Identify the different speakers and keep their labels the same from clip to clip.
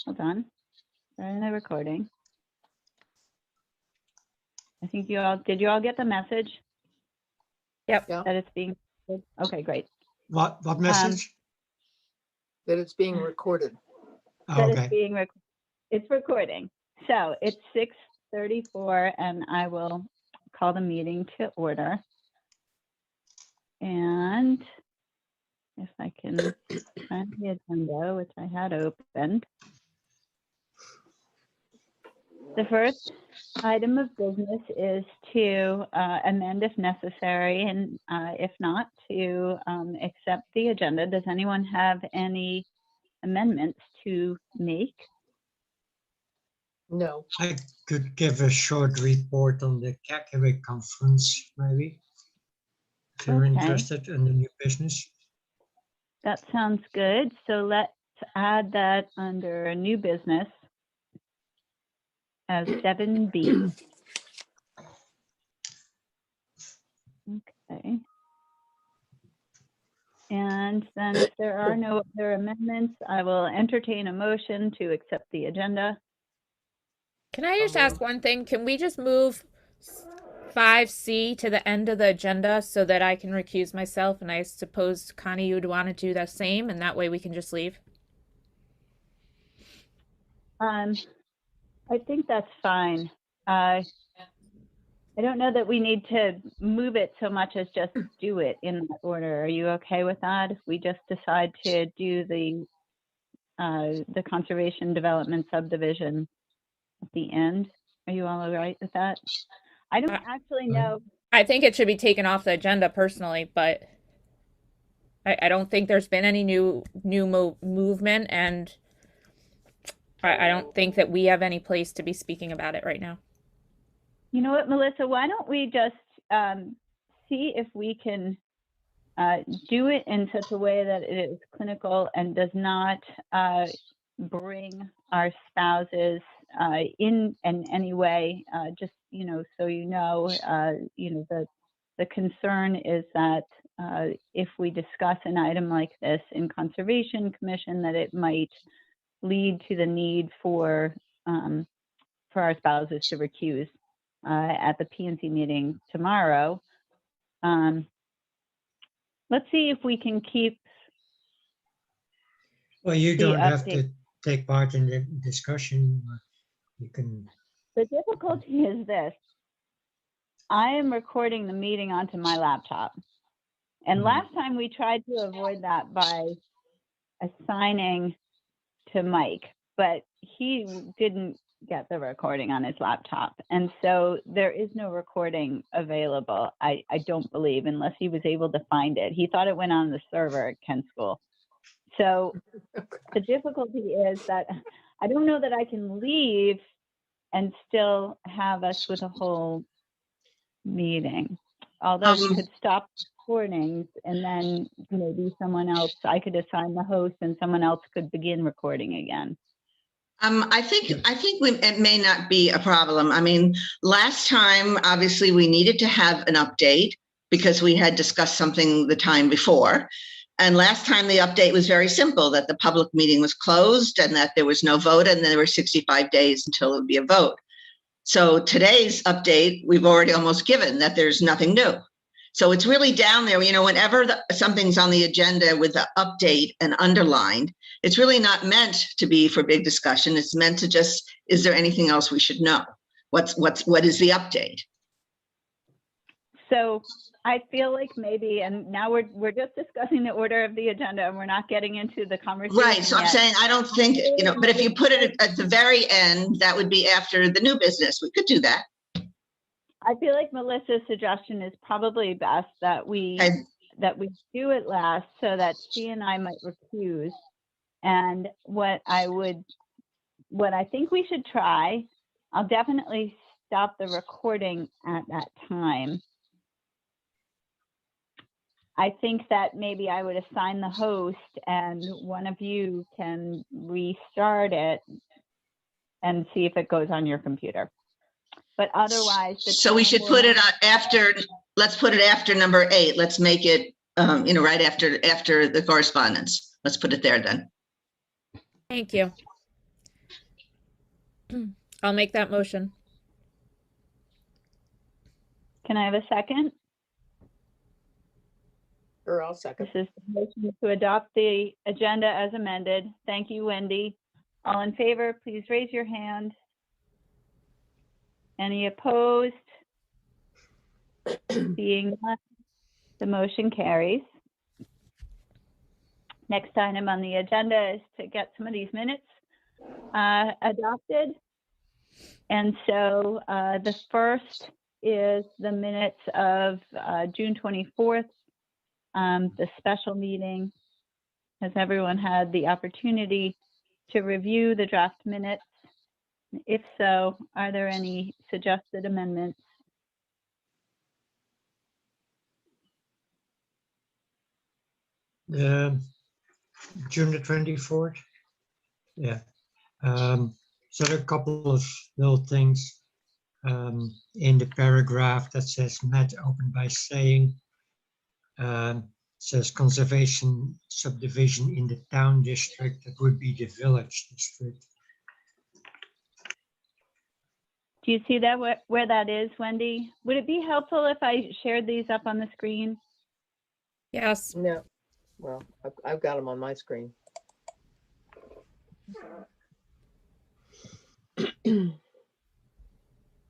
Speaker 1: hold on. Starting the recording. I think did you all get the message
Speaker 2: Yep.
Speaker 3: Yeah,
Speaker 1: that it's being, okay, great.
Speaker 4: What message?
Speaker 3: that it's being recorded.
Speaker 4: Oh,
Speaker 1: That
Speaker 4: okay.
Speaker 1: it's being, it's recording. So it's 6:34 and I will call the meeting to order. And if I can find the agenda, which I had opened. The first item of business is to amend if necessary, and if not, to accept the agenda. Does anyone have any amendments to make?
Speaker 3: No,
Speaker 4: I could give a short report on the Kakavik conference, maybe, if you're
Speaker 1: Okay.
Speaker 4: interested in the new business.
Speaker 1: That sounds good. So let's add that under new business as 7B. Okay. And then if there are no other amendments, I will entertain a motion to accept the agenda.
Speaker 2: Can I just ask one thing? Can we just move 5C to the end of the agenda so that I can recuse myself? And I suppose, Connie, you would want to do the same, and that way we can just leave?
Speaker 1: I think that's fine. I don't know that we need to move it so much as just do it in that order. Are you okay with that? If we just decide to do the conservation development subdivision at the end, are you all right with that? I don't actually know.
Speaker 2: I think it should be taken off the agenda personally, but I don't think there's been any new movement, and I don't think that we have any place to be speaking about it right now.
Speaker 1: You know what, Melissa, why don't we just see if we can do it in such a way that it is clinical and does not bring our spouses in any way, just, so the concern is that if we discuss an item like this in Conservation Commission, that it might lead to the need for our spouses to recuse at the PNC meeting tomorrow. Let's see if we can keep.
Speaker 4: Well, you
Speaker 1: the
Speaker 4: don't have
Speaker 1: update.
Speaker 4: to take part in the discussion. You can.
Speaker 1: The difficulty is this. I am recording the meeting onto my laptop. And last time we tried to avoid that by assigning to Mike, but he didn't get the recording on his laptop. And so there is no recording available, I don't believe, unless he was able to find it. He thought it went on the server at Kent School. So the difficulty is that I don't know that I can leave and still have us with a whole meeting. Although we could stop recordings and then maybe someone else, I could assign the host and someone else could begin recording again.
Speaker 5: I think it may not be a problem. I mean, last time, obviously, we needed to have an update because we had discussed something the time before. And last time the update was very simple, that the public meeting was closed and that there was no vote and there were 65 days until it would be a vote. So today's update, we've already almost given that there's nothing new. So it's really down there, whenever something's on the agenda with the update and underlined, it's really not meant to be for big discussion. It's meant to just, is there anything else we should know? What is the update?
Speaker 1: So I feel like maybe, and now we're just discussing the order of the agenda and we're not getting into the conversation.
Speaker 5: Right, so I'm saying, I don't think, but if you put it at the very end, that would be after the new business. We could do that.
Speaker 1: I feel like Melissa's suggestion is probably best that we do it last so that she and I might recuse. And what I think we should try, I'll definitely stop the recording at that time. I think that maybe I would assign the host and one of you can restart it and see if it goes on your computer. But otherwise,
Speaker 5: so we should put it on after, let's put it after number 8. Let's make it, right after the correspondence. Let's put it there then.
Speaker 2: Thank you. I'll make that motion.
Speaker 1: Can I have a second?
Speaker 3: Or I'll second.
Speaker 1: This is the motion to adopt the agenda as amended. Thank you, Wendy. All in favor, please raise your hand. Any opposed? Seeing none, the motion carries. Next item on the agenda is to get some of these minutes adopted. And so the first is the minutes of June 24th, the special meeting. Has everyone had the opportunity to review the draft minutes? If so, are there any suggested amendments?
Speaker 4: The June the 24th. Yeah. So there are a couple of little things in the paragraph that says Matt opened by saying, says conservation subdivision in the town district. That would be the village district.
Speaker 1: Do you see that where that is, Wendy? Would it be helpful if I shared these up on the screen?
Speaker 2: Yes.
Speaker 3: No. Well, I've got them on my screen.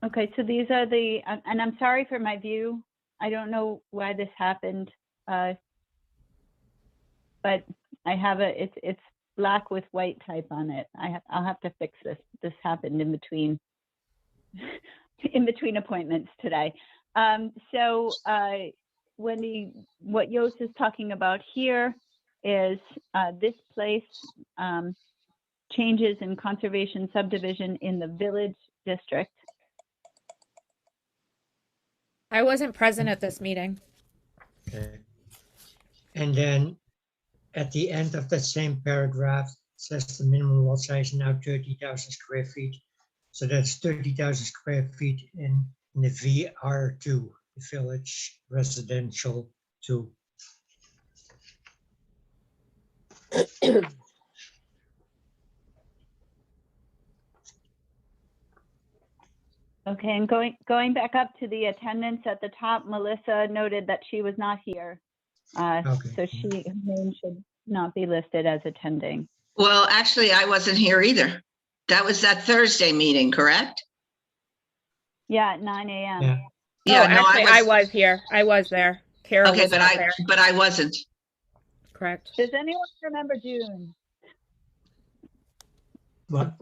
Speaker 1: Okay, so these are the, and I'm sorry for my view. I don't know why this happened. But I have it's black with white type on it. I'll have to fix this. This happened in between appointments today. So Wendy, what Yost is talking about here is this place changes in conservation subdivision in the village district.
Speaker 2: I wasn't present at this meeting.
Speaker 4: Okay. And then at the end of that same paragraph, it says the minimum lot size now 30,000 square feet. So that's 30,000 square feet in the VR2, the village residential 2.
Speaker 1: Okay, and going back up to the attendance at the top, Melissa noted that she was not here.
Speaker 4: Okay.
Speaker 1: So her name should not be listed as attending.
Speaker 5: Well, actually, I wasn't here either. That was that Thursday meeting, correct?
Speaker 1: Yeah, at 9 a.m.
Speaker 4: Yeah.
Speaker 5: Yeah,
Speaker 2: Oh, actually, I was here. I was there. Carol
Speaker 5: Okay,
Speaker 2: was
Speaker 5: but
Speaker 2: not there.
Speaker 5: I wasn't.
Speaker 2: Correct.
Speaker 1: Does anyone remember June?
Speaker 4: But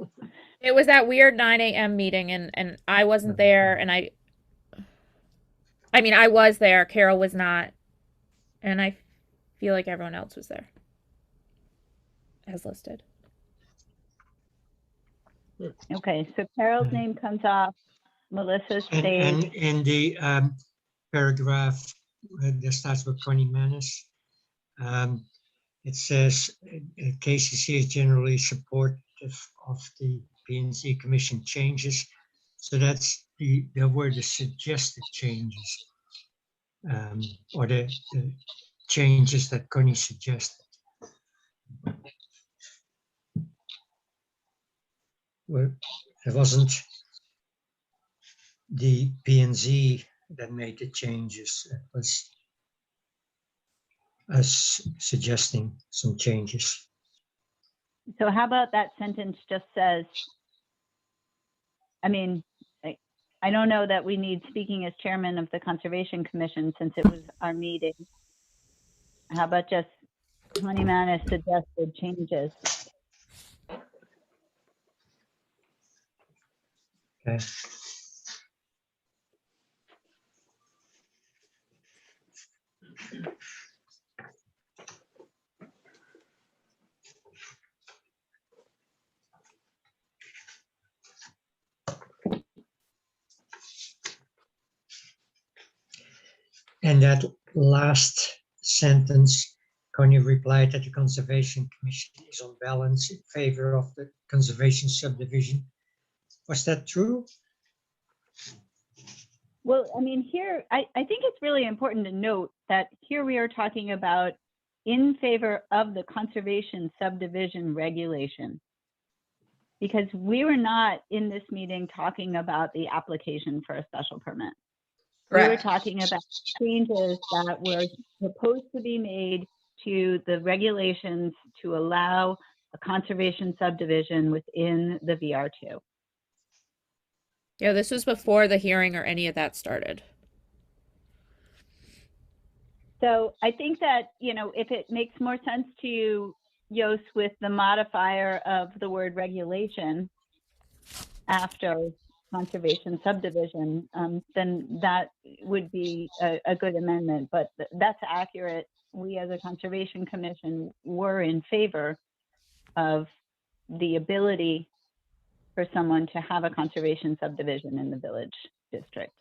Speaker 2: It was that weird 9 a.m. meeting, and I wasn't there, and I mean, I was there. Carol was not, and I feel like everyone else was there, as listed.
Speaker 1: Okay, so Carol's name comes off. Melissa
Speaker 4: and
Speaker 1: stayed.
Speaker 4: in the paragraph that starts with Connie Manis, it says KCC is generally supportive of the P&Z Commission changes. So that's there were the suggested changes, or the changes that Connie suggested. Well, it wasn't the P&Z that made the changes. It was us suggesting some changes.
Speaker 1: So how about that sentence just says, I mean, I don't know that we need speaking as chairman of the Conservation Commission since it was our meeting. How about just Connie Manis suggested changes?
Speaker 4: Okay. And that last sentence, Connie replied that the Conservation Commission is on balance in favor of the conservation subdivision. Was that true?
Speaker 1: Well, I mean, here, I think it's really important to note that here we are talking about in favor of the conservation subdivision regulation. Because we were not in this meeting talking about the application for a special permit. We were
Speaker 5: Correct.
Speaker 1: talking about changes that were supposed to be made to the regulations to allow a conservation subdivision within the VR2.
Speaker 2: Yeah, this was before the hearing or any of that started.
Speaker 1: So I think that, if it makes more sense to you, Yos, with the modifier of the word regulation after conservation subdivision, then that would be a good amendment, but that's accurate. We as a conservation commission were in favor of the ability for someone to have a conservation subdivision in the village district.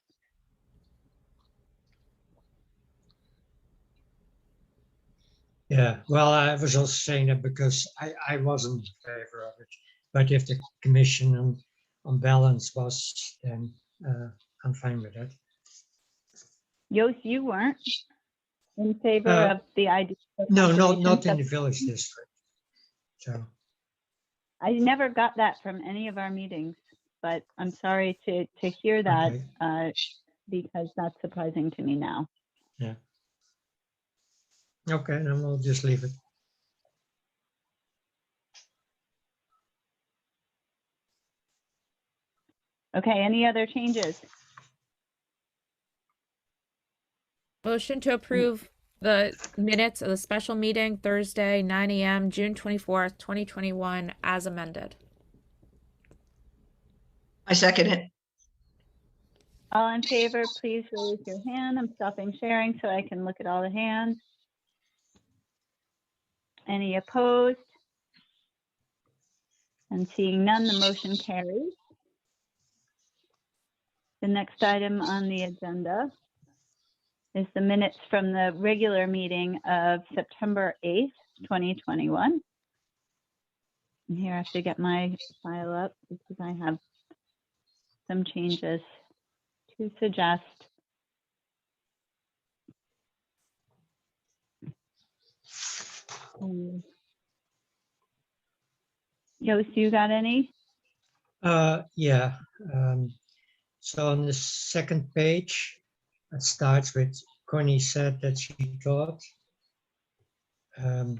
Speaker 4: Yeah, well, I was also saying that because I wasn't in favor of it. But if the commission on balance was, then I'm fine with that.
Speaker 1: Yos, you weren't in favor
Speaker 4: Uh,
Speaker 1: of the idea of
Speaker 4: No,
Speaker 1: conservation
Speaker 4: not in the
Speaker 1: sub-
Speaker 4: village district. So,
Speaker 1: I never got that from any of our meetings, but I'm sorry to hear that
Speaker 4: okay,
Speaker 1: because that's surprising to me now.
Speaker 4: okay, then we'll just leave it.
Speaker 1: Okay, any other changes?
Speaker 2: Motion to approve the minutes of the special meeting Thursday, 9 a.m., June 24th, 2021, as amended.
Speaker 5: I second it.
Speaker 1: All in favor, please raise your hand. I'm stopping sharing so I can look at all the hands. Any opposed? And seeing none, the motion carries. The next item on the agenda is the minutes from the regular meeting of September 8th, 2021. And here I have to get my file up because I have some changes to suggest. Yost, you got any?
Speaker 4: Yeah. So on the second page, it starts with Connie said that she thought. It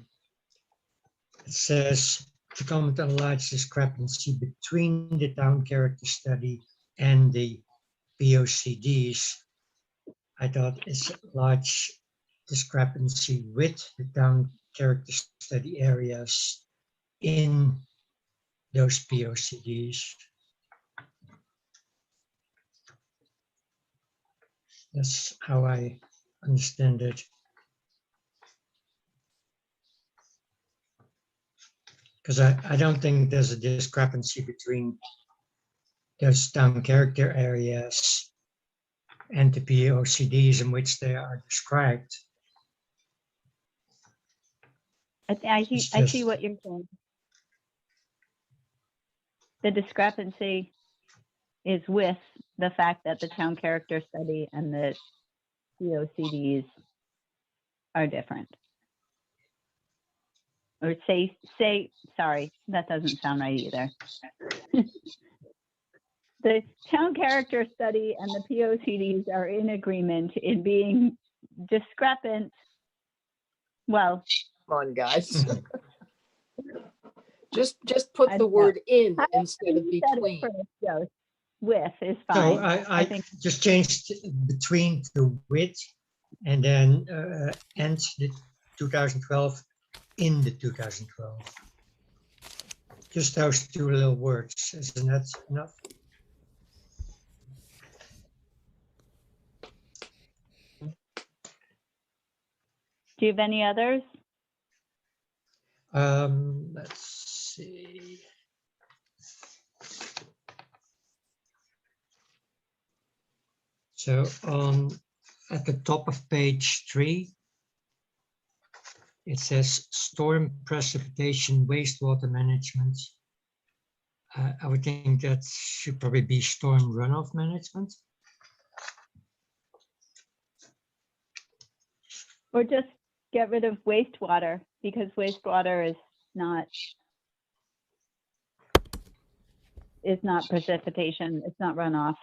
Speaker 4: says to comment on a large discrepancy between the town character study and the POCDs. I thought it's a large discrepancy with the town character study areas in those POCDs. That's how I understand it. Because I don't think there's a discrepancy between those town character areas and the POCDs in which they are described.
Speaker 1: I
Speaker 4: It's
Speaker 1: see
Speaker 4: just-
Speaker 1: what you're saying. The discrepancy is with the fact that the town character study and the COCDs are different. Or sorry, that doesn't sound right either. The town character study and the POCDs are in agreement in being discrepant. Well,
Speaker 3: Come on, guys.
Speaker 4: Mhm.
Speaker 3: Just put
Speaker 1: I
Speaker 3: the
Speaker 1: don't know.
Speaker 3: word in
Speaker 1: I
Speaker 3: instead of
Speaker 1: you said it
Speaker 3: between.
Speaker 1: first, Joe. With is
Speaker 4: So
Speaker 1: fine.
Speaker 4: I
Speaker 1: think-
Speaker 4: just changed between the with and then and the 2012 in the 2012. Just those two little words, isn't that enough?
Speaker 1: Do you have any others?
Speaker 4: Let's see. So at the top of page 3, it says storm precipitation wastewater management. I would think that should probably be storm runoff management.
Speaker 1: Or just get rid of wastewater because wastewater is not. is not precipitation, it's not runoff.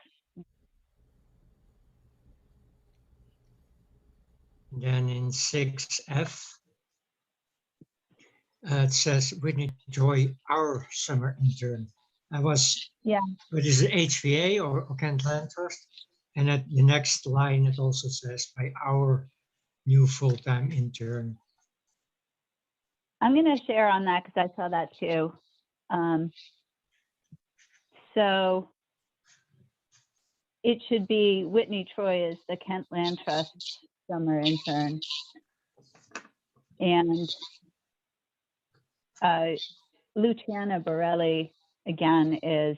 Speaker 4: Then in 6F, it says Whitney Joy, our summer intern. I was,
Speaker 1: Yeah.
Speaker 4: what is it, HVA or Kent Land Trust? And at the next line, it also says by our new full-time intern.
Speaker 1: I'm gonna share on that because I saw that too. So it should be Whitney Troy is the Kent Land Trust summer intern. And Luciana Borelli, again, is,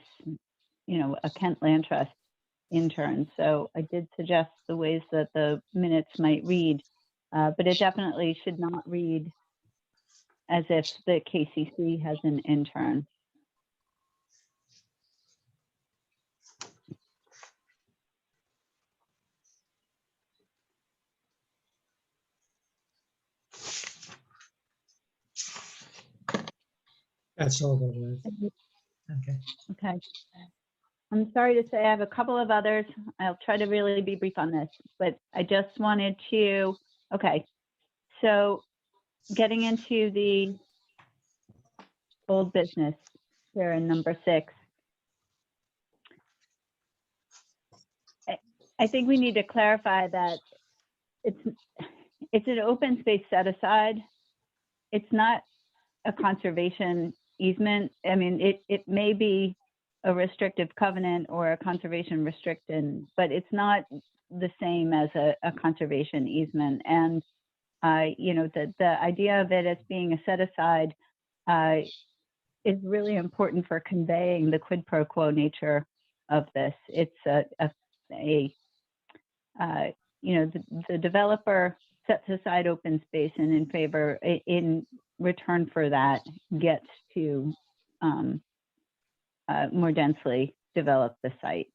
Speaker 1: you know, a Kent Land Trust intern. So I did suggest the ways that the minutes might read, but it definitely should not read as if the KCC has an intern.
Speaker 4: That's all that was. Okay.
Speaker 1: Okay. I'm sorry to say I have a couple of others. I'll try to really be brief on this, but I just wanted to, okay. So getting into the old business here in number 6. I think we need to clarify that it's an open space set aside. It's not a conservation easement. I mean, it may be a restrictive covenant or a conservation restriction, but it's not the same as a conservation easement. And, you know, the idea of it as being a set aside is really important for conveying the quid pro quo nature of this. It's you know, the developer sets aside open space and in return for that gets to more densely develop the site.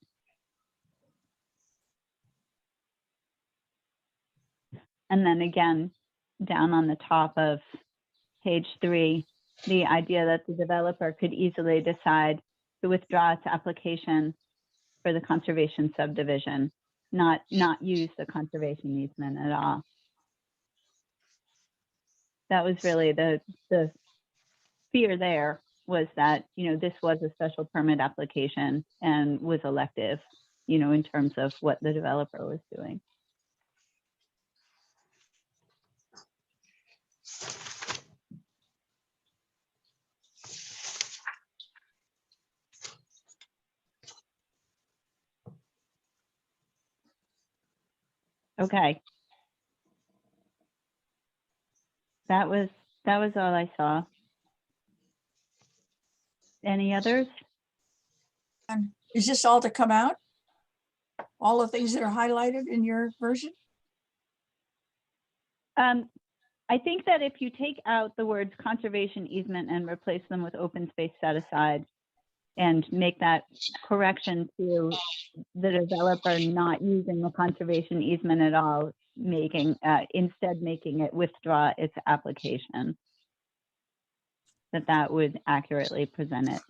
Speaker 1: And then again, down on the top of page 3, the idea that the developer could easily decide to withdraw its application for the conservation subdivision, not use the conservation easement at all. That was really the fear there, was that, you know, this was a special permit application and was elective, you know, in terms of what the developer was doing. Okay. That was all I saw. Any others?
Speaker 6: And is this all to come out? All the things that are highlighted in your version?
Speaker 1: I think that if you take out the words conservation easement and replace them with open space set aside and make that correction to the developer not using the conservation easement at all, instead making it withdraw its application, that would accurately present it.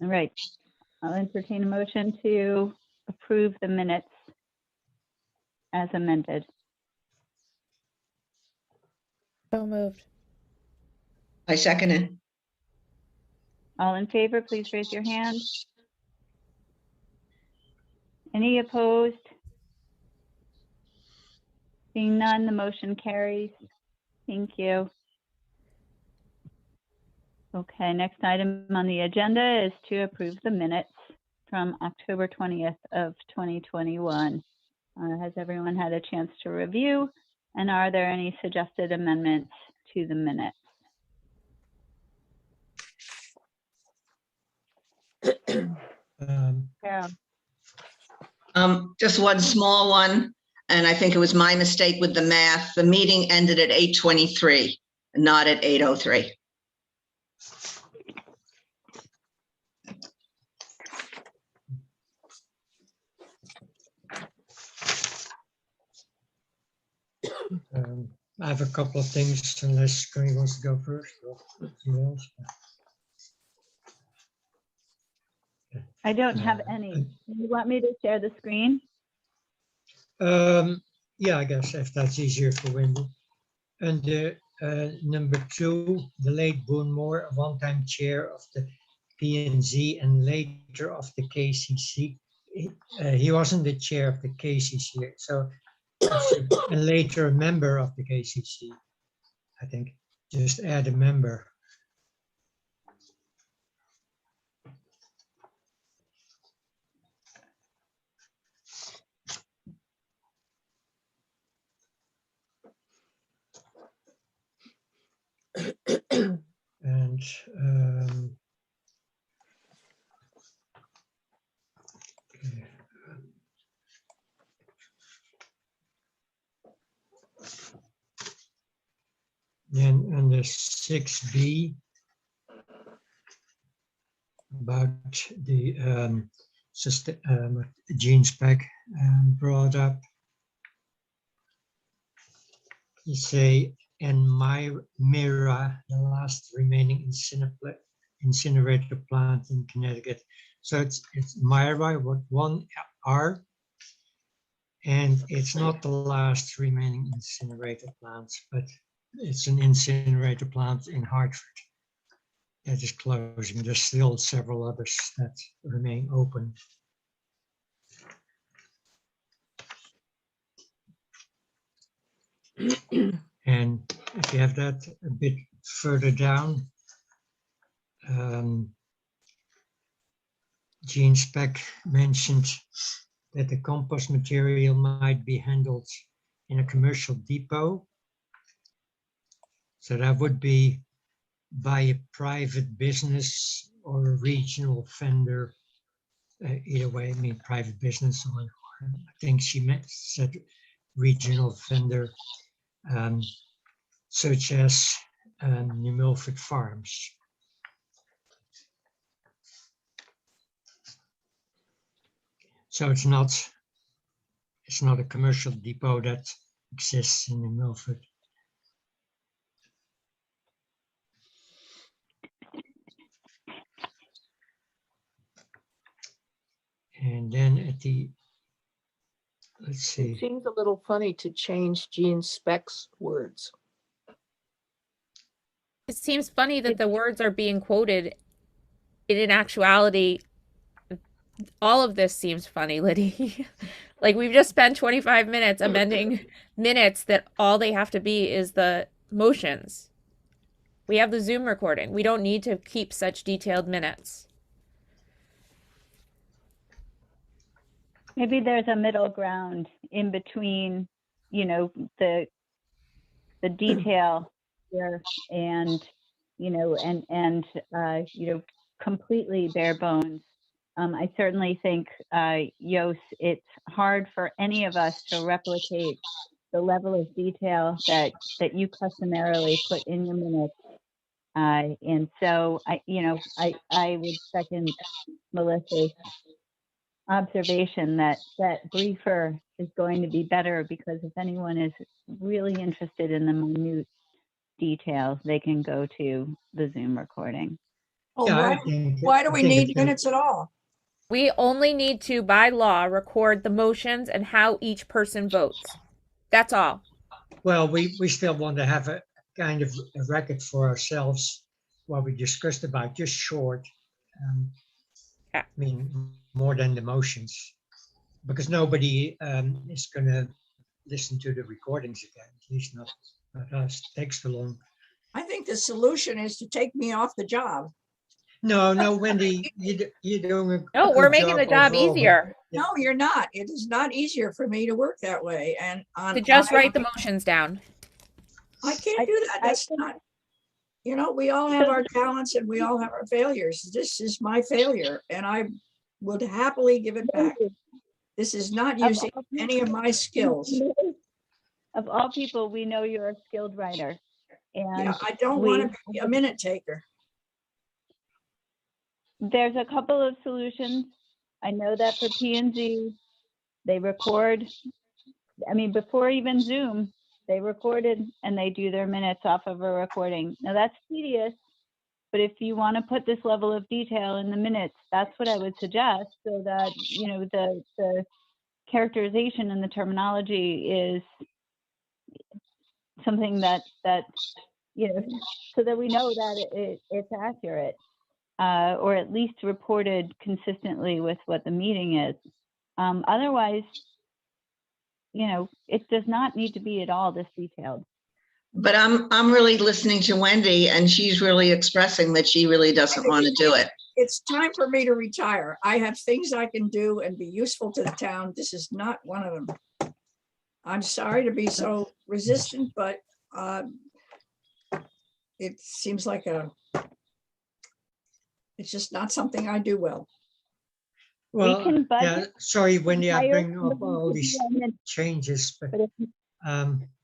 Speaker 1: All right, I'll entertain a motion to approve the minutes as amended.
Speaker 2: So moved.
Speaker 5: I second it.
Speaker 1: All in favor, please raise your hand. Any opposed? Seeing none, the motion carries. Thank you. Okay, next item on the agenda is to approve the minutes from October 20th of 2021. Has everyone had a chance to review? And are there any suggested amendments to the minutes? Carol?
Speaker 5: Just one small one, and I think it was my mistake with the math. The meeting ended at 8:23, not at 8:03.
Speaker 4: I have a couple of things, unless Connie wants to go first. Or anything else.
Speaker 1: I don't have any. Do you want me to share the screen?
Speaker 4: Yeah, I guess if that's easier for Wendy. And number 2, the late Boone Moore, a one-time chair of the P&Z and later of the KCC. He wasn't the chair of the KCC, so and later a member of the KCC. I think just add a member. And okay. Then under 6B, about the Gene Speck brought up. You say, and Myra, the last remaining incinerator plant in Connecticut. So it's Myra with 1 R, and it's not the last remaining incinerator plant, but it's an incinerator plant in Hartford that is closing. There's still several others that remain open. And if you have that a bit further down, Gene Speck mentioned that the compost material might be handled in a commercial depot. So that would be by a private business or a regional vendor. Either way, I mean private business, or I think she said regional vendor, such as New Milford Farms. So it's not a commercial depot that exists in New Milford. And then at the, let's see.
Speaker 3: It seems a little funny to change Gene Speck's words.
Speaker 2: It seems funny that the words are being quoted. In actuality, all of this seems funny, Liddy. Like, we've just spent 25 minutes amending minutes that all they have to be is the motions. We have the Zoom recording. We don't need to keep such detailed minutes.
Speaker 1: Maybe there's a middle ground in between, you know, the detail here and, you know, and you know, completely bare bones. I certainly think, Jos, it's hard for any of us to replicate the level of detail that you customarily put in your minutes. And so I would second Melissa's observation that briefer is going to be better, because if anyone is really interested in the minute details, they can go to the Zoom recording.
Speaker 6: Oh,
Speaker 4: Yeah,
Speaker 6: why do we need minutes at all?
Speaker 2: We only need to, by law, record the motions and how each person votes. That's all.
Speaker 4: Well, we still want to have a kind of a record for ourselves, what we discussed about, just short.
Speaker 2: Yeah.
Speaker 4: I mean, more than the motions, because nobody is going to listen to the recordings again, at least not us. It takes too long.
Speaker 6: I think the solution is to take me off the job.
Speaker 4: No, Wendy, you're doing a
Speaker 2: No,
Speaker 4: good
Speaker 2: we're making the job
Speaker 4: overall, but-
Speaker 2: easier
Speaker 4: Yeah.
Speaker 6: No, you're not. It is not easier for me to work that way. And
Speaker 2: to just write the motions down.
Speaker 6: I can't do that. That's not, you know, we all have our talents and we all have our failures. This is my failure and I would happily give it back. This is not using any of my skills.
Speaker 1: Of all people, we know you're a skilled writer. And
Speaker 6: Yeah, I don't want to be a minute taker.
Speaker 1: there's a couple of solutions. I know that for P&Z, they record, I mean, before even Zoom, they recorded and they do their minutes off of a recording. Now that's tedious, but if you want to put this level of detail in the minutes, that's what I would suggest, so that, you know, the characterization and the terminology is something that, you know, so that we know that it's accurate, or at least reported consistently with what the meeting is. Otherwise, you know, it does not need to be at all this detailed.
Speaker 5: But I'm really listening to Wendy, and she's really expressing that she really doesn't want to do it.
Speaker 6: It's time for me to retire. I have things I can do and be useful to the town. This is not one of them. I'm sorry to be so resistant, but it seems like it's just not something I do well.
Speaker 4: Well,
Speaker 1: can budget
Speaker 4: yeah, sorry, Wendy, I
Speaker 1: entire
Speaker 4: bring up all these
Speaker 1: amendment,
Speaker 4: changes, but
Speaker 1: but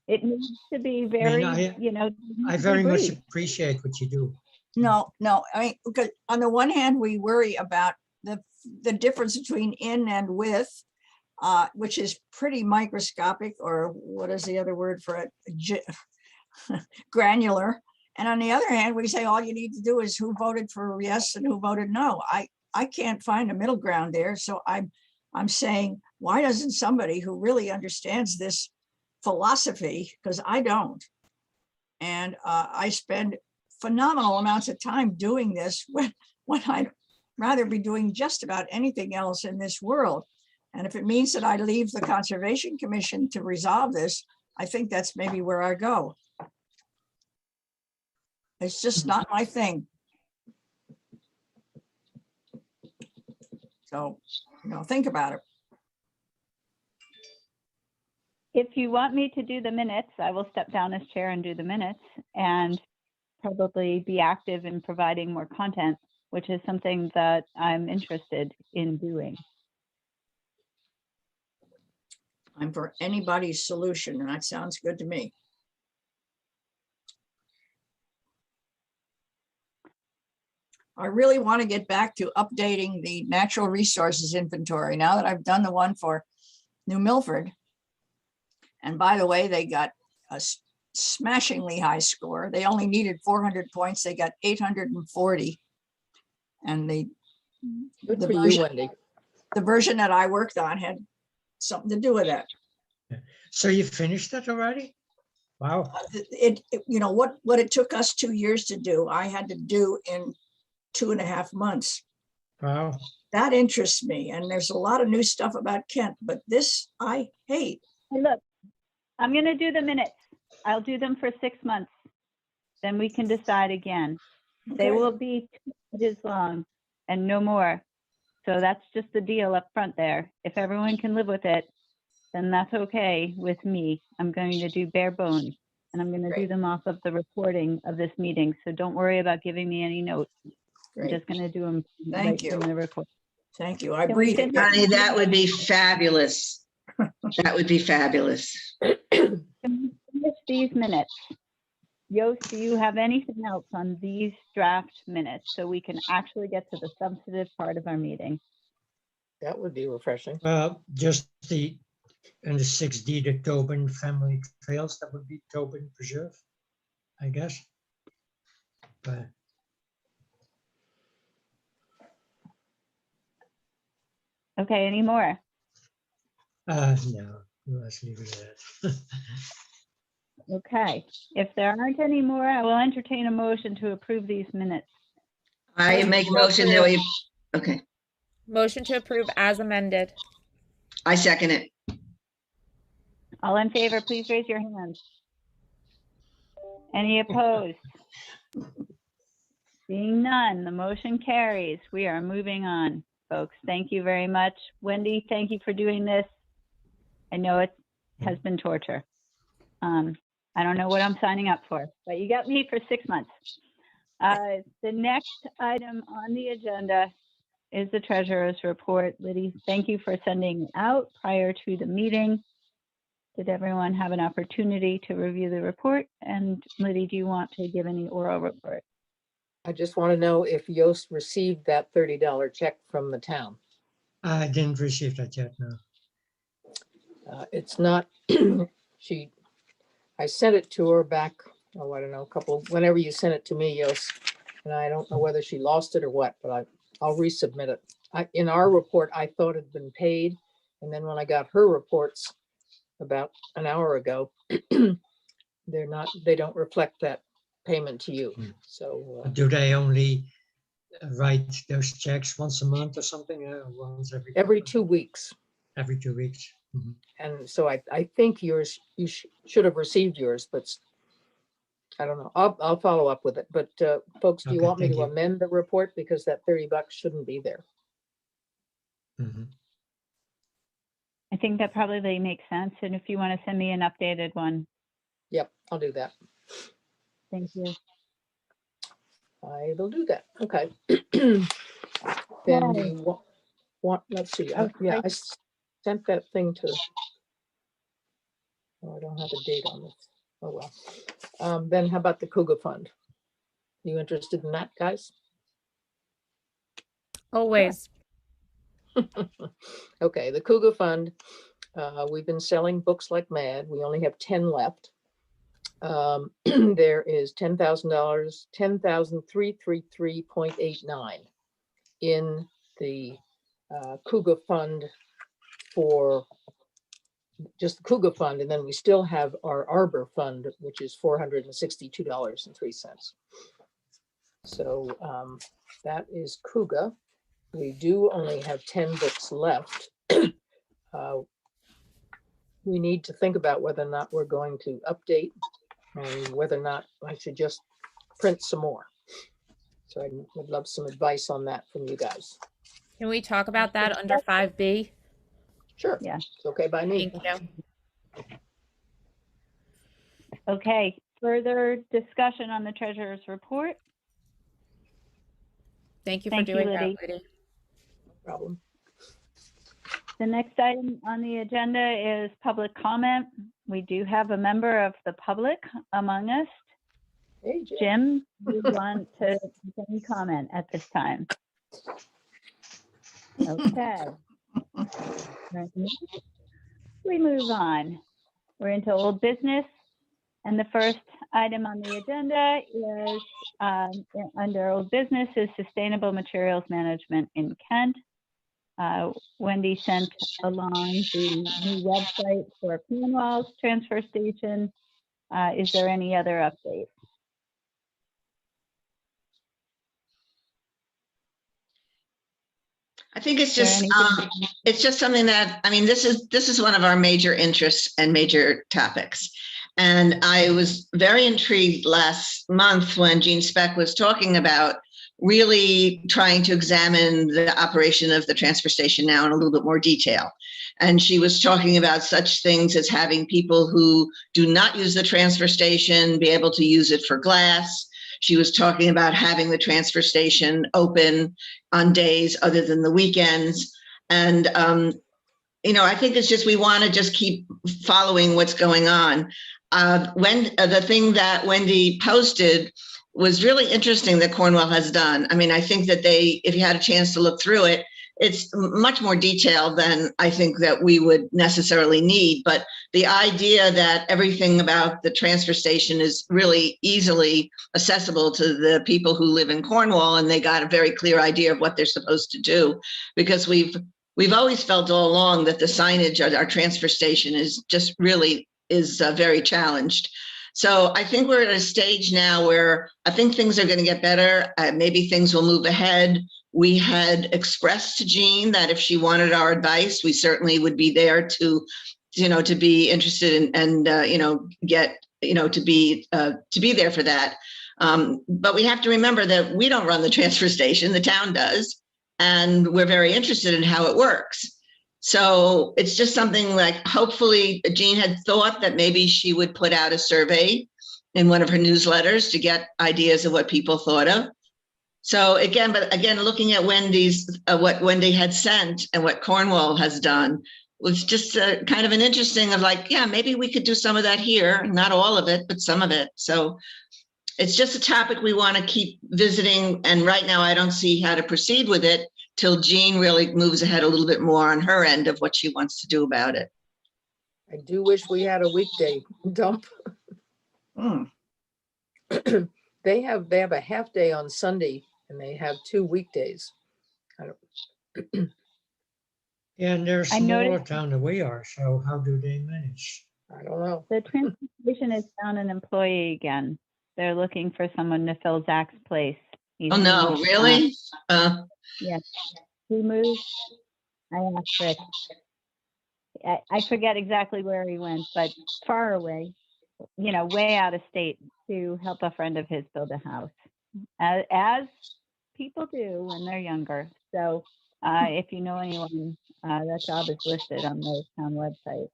Speaker 1: it needs to be very, you know.
Speaker 4: I very much appreciate what you do.
Speaker 6: No, I mean, because on the one hand, we worry about the difference between in and with, which is pretty microscopic, or what is the other word for it? Granular. And on the other hand, we say all you need to do is who voted for yes and who voted no. I can't find a middle ground there. So I'm saying, why doesn't somebody who really understands this philosophy, because I don't, and I spend phenomenal amounts of time doing this when I'd rather be doing just about anything else in this world. And if it means that I leave the Conservation Commission to resolve this, I think that's maybe where I go. It's just not my thing. So, you know, think about it.
Speaker 1: If you want me to do the minutes, I will step down as chair and do the minutes, and probably be active in providing more content, which is something that I'm interested in doing.
Speaker 6: I'm for anybody's solution, and that sounds good to me. I really want to get back to updating the natural resources inventory now that I've done the one for New Milford. And by the way, they got a smashingly high score. They only needed 400 points. They got 840. And
Speaker 3: Good for you, Wendy.
Speaker 6: the version that I worked on had something to do with that.
Speaker 4: So you finished that already? Wow.
Speaker 6: You know, what it took us 2 years to do, I had to do in 2.5 months.
Speaker 4: Wow.
Speaker 6: That interests me. And there's a lot of new stuff about Kent, but this I hate.
Speaker 1: Hey, look, I'm going to do the minutes. I'll do them for 6 months. Then we can decide again. They
Speaker 6: Okay.
Speaker 1: will be 2 pages long and no more. So that's just the deal up front there. If everyone can live with it, then that's okay with me. I'm going to do bare bones, and I'm going to do
Speaker 6: Great.
Speaker 1: them off of the recording of this meeting. So don't worry about giving me any notes. I'm
Speaker 6: Great.
Speaker 1: just going to do them
Speaker 6: Thank
Speaker 1: right
Speaker 6: you.
Speaker 1: from the record.
Speaker 6: Thank you. I
Speaker 1: Can we
Speaker 6: breathe it.
Speaker 1: finish?
Speaker 5: Honey, that would be fabulous. That would be fabulous.
Speaker 1: Can we finish these minutes? Yost, do you have anything else on these draft minutes so we can actually get to the substantive part of our meeting?
Speaker 3: That would be refreshing.
Speaker 4: Just and the 6D, the Tobin family trails, that would be Tobin Preserve, I guess. But
Speaker 1: Okay, any more?
Speaker 4: no, let's leave it at that.
Speaker 1: Okay, if there aren't any more, I will entertain a motion to approve these minutes.
Speaker 5: I make a motion that we, okay,
Speaker 2: Motion to approve as amended.
Speaker 5: I second it.
Speaker 1: All in favor, please raise your hands. Any opposed? Seeing none, the motion carries. We are moving on, folks. Thank you very much. Wendy, thank you for doing this. I know it has been torture. I don't know what I'm signing up for, but you got me for 6 months. The next item on the agenda is the treasurer's report. Liddy, thank you for sending it out prior to the meeting. Did everyone have an opportunity to review the report? And Liddy, do you want to give any oral report?
Speaker 3: I just want to know if Yost received that $30 check from the town.
Speaker 4: I didn't receive that yet, no.
Speaker 3: It's not, she, I sent it to her back, oh, I don't know, whenever you sent it to me, Yos. And I don't know whether she lost it or what, but I'll resubmit it. In our report, I thought it had been paid. And then when I got her reports about an hour ago, they don't reflect that payment to you. So
Speaker 4: Do they only write those checks once a month or something? Once
Speaker 3: every 2 weeks.
Speaker 4: every 2 weeks. Mhm.
Speaker 3: And so I think yours, you should have received yours, but I don't know. I'll follow up with it. But folks, do you
Speaker 4: Okay,
Speaker 3: want me
Speaker 4: thank
Speaker 3: to
Speaker 4: you.
Speaker 3: amend the report? Because that $30 shouldn't be there.
Speaker 4: Mhm.
Speaker 1: I think that probably makes sense. And if you want to send me an updated one,
Speaker 3: Yep, I'll do that.
Speaker 1: thank you.
Speaker 3: I will do that. Okay. Then do
Speaker 1: Okay.
Speaker 3: you want, let's see,
Speaker 1: Oh,
Speaker 3: yeah,
Speaker 1: sorry.
Speaker 3: I sent that thing to, oh, I don't have a date on this. Oh, well. Then how about the Cougar Fund? You interested in that, guys?
Speaker 2: Always.
Speaker 3: Okay, the Cougar Fund, we've been selling books like mad. We only have 10 left. There is $10,000, 10,333.89 in the Cougar Fund for just the Cougar Fund, and then we still have our Arbor Fund, which is $462.03. So that is Cougar. We do only have 10 books left. We need to think about whether or not we're going to update and whether or not I should just print some more. So I would love some advice on that from you guys.
Speaker 2: Can we talk about that under 5B?
Speaker 3: Sure.
Speaker 1: Yeah.
Speaker 3: It's okay by me.
Speaker 2: Thank you.
Speaker 1: Okay, further discussion on the treasurer's report?
Speaker 2: Thank you for
Speaker 1: Thank you,
Speaker 2: doing that,
Speaker 1: Liddy.
Speaker 2: Liddy.
Speaker 3: No problem.
Speaker 1: The next item on the agenda is public comment. We do have a member of the public among us.
Speaker 3: Hey, Jim.
Speaker 1: Jim, do you want to make any comment at this time? Okay. We move on. We're into old business. And the first item on the agenda is under old business is sustainable materials management in Kent. Wendy sent along the new website for Cornwall's transfer station. Is there any other update?
Speaker 5: I think it's
Speaker 1: Is there
Speaker 5: just
Speaker 1: anything-
Speaker 5: it's just something that, I mean, this is one of our major interests and major topics. And I was very intrigued last month when Jean Speck was talking about really trying to examine the operation of the transfer station now in a little bit more detail. And she was talking about such things as having people who do not use the transfer station be able to use it for glass. She was talking about having the transfer station open on days other than the weekends. And, you know, I think it's just, we want to just keep following what's going on. The thing that Wendy posted was really interesting that Cornwall has done. I mean, I think that if you had a chance to look through it, it's much more detailed than I think that we would necessarily need. But the idea that everything about the transfer station is really easily accessible to the people who live in Cornwall, and they got a very clear idea of what they're supposed to do, because we've always felt all along that the signage at our transfer station is just really very challenged. So I think we're at a stage now where I think things are going to get better. Maybe things will move ahead. We had expressed to Jean that if she wanted our advice, we certainly would be there to, you know, to be interested and you know, get, you know, to be there for that. But we have to remember that we don't run the transfer station, the town does, and we're very interested in how it works. So it's just something like, hopefully Jean had thought that maybe she would put out a survey in one of her newsletters to get ideas of what people thought of. So again, looking at what Wendy had sent and what Cornwall has done was just kind of an interesting of like, yeah, maybe we could do some of that here, not all of it, but some of it. So it's just a topic we want to keep visiting. And right now I don't see how to proceed with it till Jean really moves ahead a little bit more on her end of what she wants to do about it.
Speaker 3: I do wish we had a weekday dump.
Speaker 6: Hmm.
Speaker 3: They have a half day on Sunday and they have 2 weekdays.
Speaker 4: Yeah, and they're a
Speaker 1: I
Speaker 4: smaller
Speaker 1: noticed-
Speaker 4: town than we are, so how do they manage?
Speaker 3: I don't know.
Speaker 1: The transfer station is down an employee again. They're looking for someone to fill Zach's place. He's
Speaker 5: Oh, no,
Speaker 1: moved,
Speaker 5: really?
Speaker 1: he moved. I asked Rick. I forget exactly where he went, but far away, way out of state to help a friend of his build a house, as people do when they're younger. So if you know anyone, that job is listed on the town website.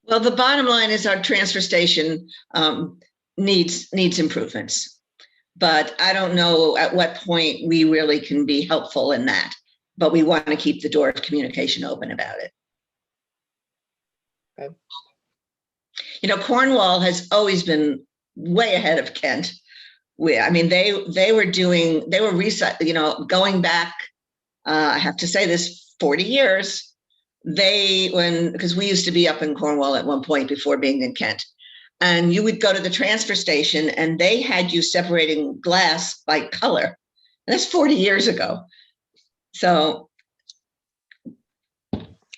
Speaker 5: Well, the bottom line is our transfer station needs improvements. But I don't know at what point we really can be helpful in that. But we want to keep the door of communication open about it.
Speaker 3: Okay.
Speaker 5: Cornwall has always been way ahead of Kent. They were going back, I have to say this, 40 years. Because we used to be up in Cornwall at one point before being in Kent. And you would go to the transfer station and they had you separating glass by color. And that's 40 years ago. So,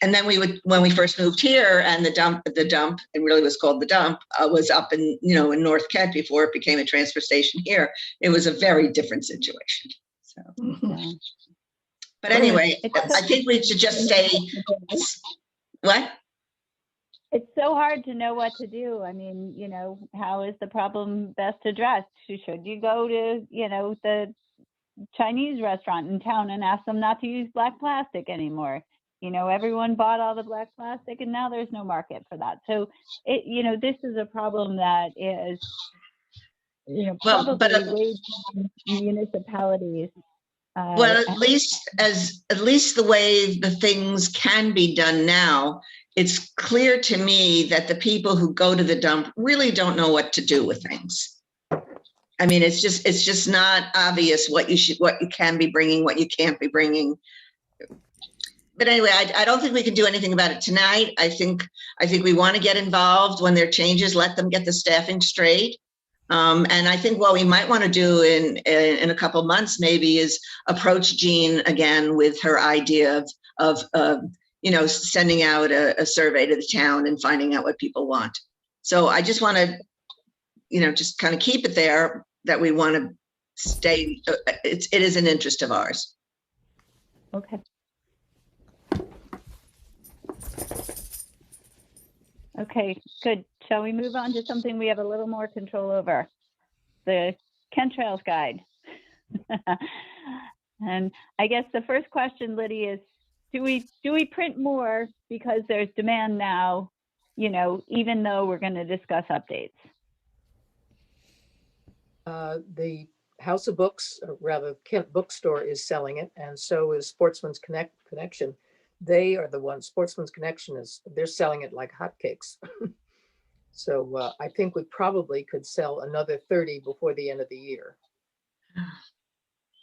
Speaker 5: and then when we first moved here and the dump, it really was called the dump, was up in North Kent before it became a transfer station here. It was a very different situation. So,
Speaker 1: Yeah.
Speaker 5: but anyway,
Speaker 1: It's
Speaker 5: I think we should just stay, what?
Speaker 1: It's so hard to know what to do. How is the problem best addressed? Should you go to, the Chinese restaurant in town and ask them not to use black plastic anymore? Everyone bought all the black plastic and now there's no market for that. So this is a problem that is,
Speaker 5: Well, but
Speaker 1: probably way beyond municipalities.
Speaker 5: Well, at least the way the things can be done now, it's clear to me that the people who go to the dump really don't know what to do with things. It's just not obvious what you can be bringing, what you can't be bringing. But anyway, I don't think we can do anything about it tonight. I think we want to get involved when there are changes, let them get the staffing straight. And I think what we might want to do in a couple months maybe is approach Jean again with her idea of sending out a survey to the town and finding out what people want. So I just want to, just kind of keep it there that we want to stay. It is an interest of ours.
Speaker 1: Okay. Okay, good. Shall we move on to something we have a little more control over? The Kent Trails Guide. And I guess the first question, Liddy, is do we print more because there's demand now, even though we're going to discuss updates?
Speaker 3: The House of Books, or rather Kent Bookstore, is selling it, and so is Sportsman's Connection. They are the ones, Sportsman's Connection they're selling it like hotcakes. So I think we probably could sell another 30 before the end of the year.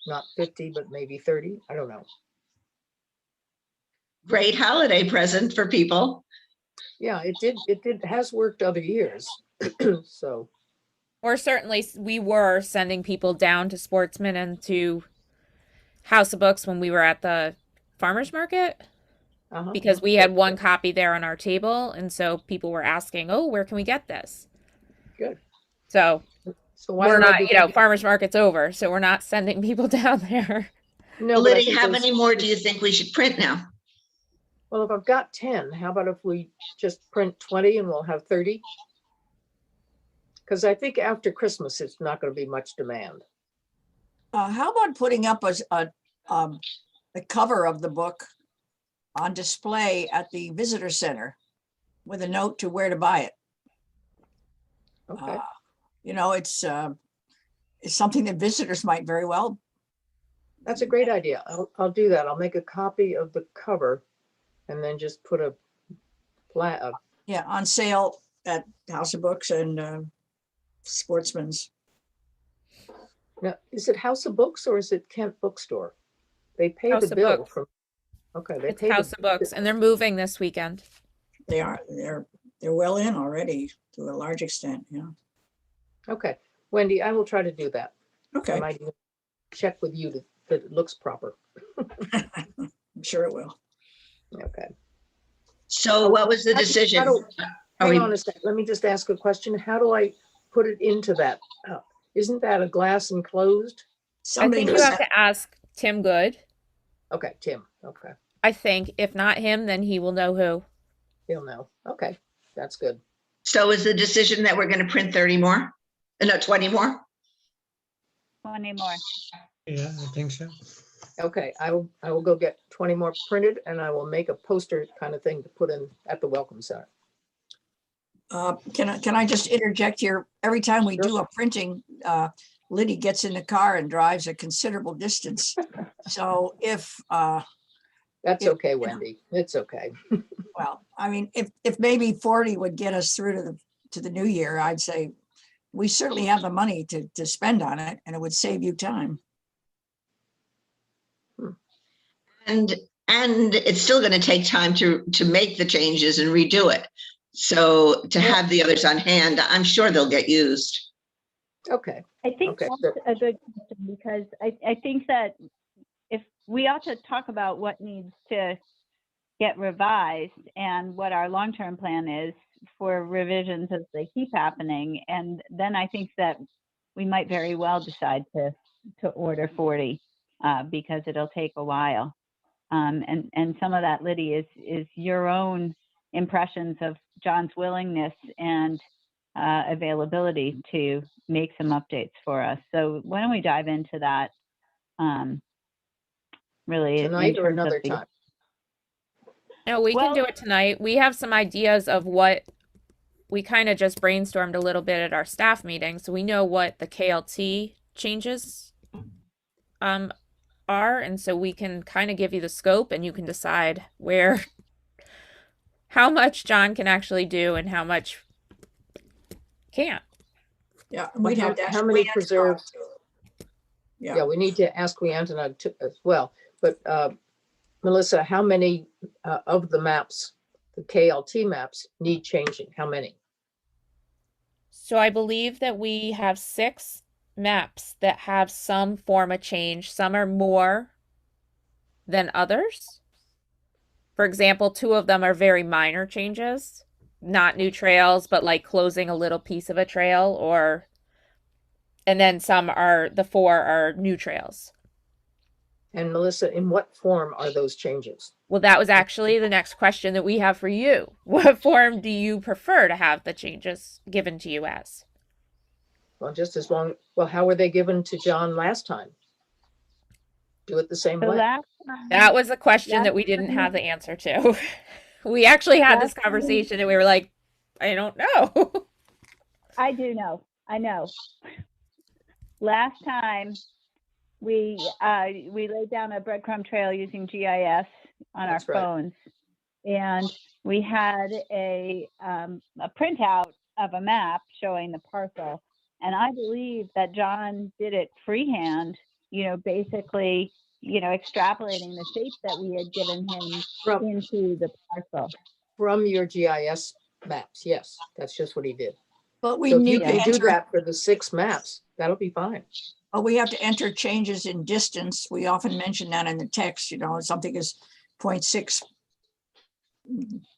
Speaker 3: Not 50, but maybe 30. I don't know.
Speaker 5: Great holiday present for people.
Speaker 3: Yeah, it has worked other years. So.
Speaker 2: We were sending people down to Sportsman and to House of Books when we were at the farmer's market. Because we had one copy there on our table, and so people were asking, "Oh, where can we get this?"
Speaker 3: Good.
Speaker 2: So
Speaker 3: why
Speaker 2: we're
Speaker 3: don't
Speaker 2: not, farmers market's over, so we're not sending people down there.
Speaker 3: No,
Speaker 5: Liddy, how many more do you think we should print now?
Speaker 3: Well, if I've got 10, how about if we just print 20 and we'll have 30? Because I think after Christmas, it's not going to be much demand.
Speaker 6: How about putting up the cover of the book on display at the visitor center with a note to where to buy it?
Speaker 3: Okay.
Speaker 6: It's something that visitors might very well.
Speaker 3: That's a great idea. I'll do that. I'll make a copy of the cover and then just put a flat.
Speaker 6: Yeah, on sale at House of Books and Sportsman's.
Speaker 3: Now, is it House of Books or is it Kent Bookstore? They pay
Speaker 2: House
Speaker 3: the
Speaker 2: of
Speaker 3: bill
Speaker 2: Books.
Speaker 3: from. Okay,
Speaker 2: It's House of Books, and they're moving this weekend.
Speaker 6: They're They're well in already to a large extent, yeah.
Speaker 3: Okay, Wendy, I will try to do that. I
Speaker 6: Okay,
Speaker 3: might even check with you that it looks proper.
Speaker 6: I'm sure it will.
Speaker 3: Okay.
Speaker 5: So what was the
Speaker 3: How do-
Speaker 5: decision?
Speaker 3: how do-
Speaker 5: Are
Speaker 3: Hang
Speaker 5: we-
Speaker 3: on a sec, let me just ask a question. How do I put it into that? Isn't that a glass enclosed?
Speaker 2: I
Speaker 6: Somebody
Speaker 2: think you
Speaker 6: was,
Speaker 2: have to ask Tim Good.
Speaker 3: Okay, Tim, okay,
Speaker 2: I think if not him, then he will know who.
Speaker 3: he'll know. Okay, that's good.
Speaker 5: So is the decision that we're going to print 30 more? No, 20 more?
Speaker 1: 20 more.
Speaker 4: Yeah, I think so.
Speaker 3: Okay, I will go get 20 more printed and I will make a poster kind of thing to put in at the Welcome Center.
Speaker 6: can I just interject here? Every time we
Speaker 3: Sure.
Speaker 6: do a printing, Liddy gets in the car and drives a considerable distance. So if,
Speaker 3: That's
Speaker 6: Yeah,
Speaker 3: okay,
Speaker 6: yeah.
Speaker 3: Wendy. It's okay.
Speaker 6: well, I mean, if maybe 40 would get us through to the new year, I'd say we certainly have the money to spend on it and it would save you time.
Speaker 5: And it's still going to take time to make the changes and redo it. So to have the others on hand, I'm sure they'll get used.
Speaker 3: Okay,
Speaker 1: I think
Speaker 3: Okay,
Speaker 1: that's a good question because I think that if we ought to talk about what needs to get revised and what our long-term plan is for revisions as they keep happening. And then I think that we might very well decide to order 40 because it'll take a while. And some of that, Liddy, is your own impressions of John's willingness and availability to make some updates for us. So why don't we dive into that really in
Speaker 3: tonight or
Speaker 1: terms of
Speaker 3: another
Speaker 1: the-
Speaker 3: time?
Speaker 2: No, we can do
Speaker 1: Well-
Speaker 2: it tonight. We have some ideas of what we kind of just brainstormed a little bit at our staff meeting. So we know what the KLT changes are. And so we can kind of give you the scope and you can decide how much John can actually do and how much can't.
Speaker 6: Yeah.
Speaker 3: Well,
Speaker 6: We'd have to
Speaker 3: how
Speaker 6: ask
Speaker 3: many
Speaker 6: Leanne to
Speaker 3: preserves-
Speaker 6: talk to.
Speaker 3: Yeah, we need to ask Leanna as well. But Melissa, how many of the maps, the KLT maps, need changing? How many?
Speaker 2: So I believe that we have 6 maps that have some form of change. Some are more than others. For example, 2 of them are very minor changes, not new trails, but like closing a little piece of a trail and then the 4 are new trails.
Speaker 3: And Melissa, in what form are those changes?
Speaker 2: Well, that was actually the next question that we have for you. What form do you prefer to have the changes given to you as?
Speaker 3: Well, just as long, well, how were they given to John last time? Do it the same
Speaker 1: So
Speaker 3: way.
Speaker 1: last time,
Speaker 2: That was a question that we
Speaker 1: Last
Speaker 2: didn't
Speaker 1: time-
Speaker 2: have the answer to. We actually had this
Speaker 1: Last time-
Speaker 2: conversation and we were like, I don't know.
Speaker 1: I do know. I know. Last time we laid down a breadcrumb trail using GIS on our
Speaker 3: That's right.
Speaker 1: phones, and we had a printout of a map showing the parcel. And I believe that John did it freehand. Basically, extrapolating the shape that we had given him
Speaker 3: From,
Speaker 1: into the parcel.
Speaker 3: from your GIS maps, yes, that's just what he did.
Speaker 6: But we
Speaker 3: So if you
Speaker 6: need to
Speaker 3: can do
Speaker 6: enter,
Speaker 3: that for the 6 maps, that'll be fine.
Speaker 6: but we have to enter changes in distance. We often mention that in the text, something is 0.6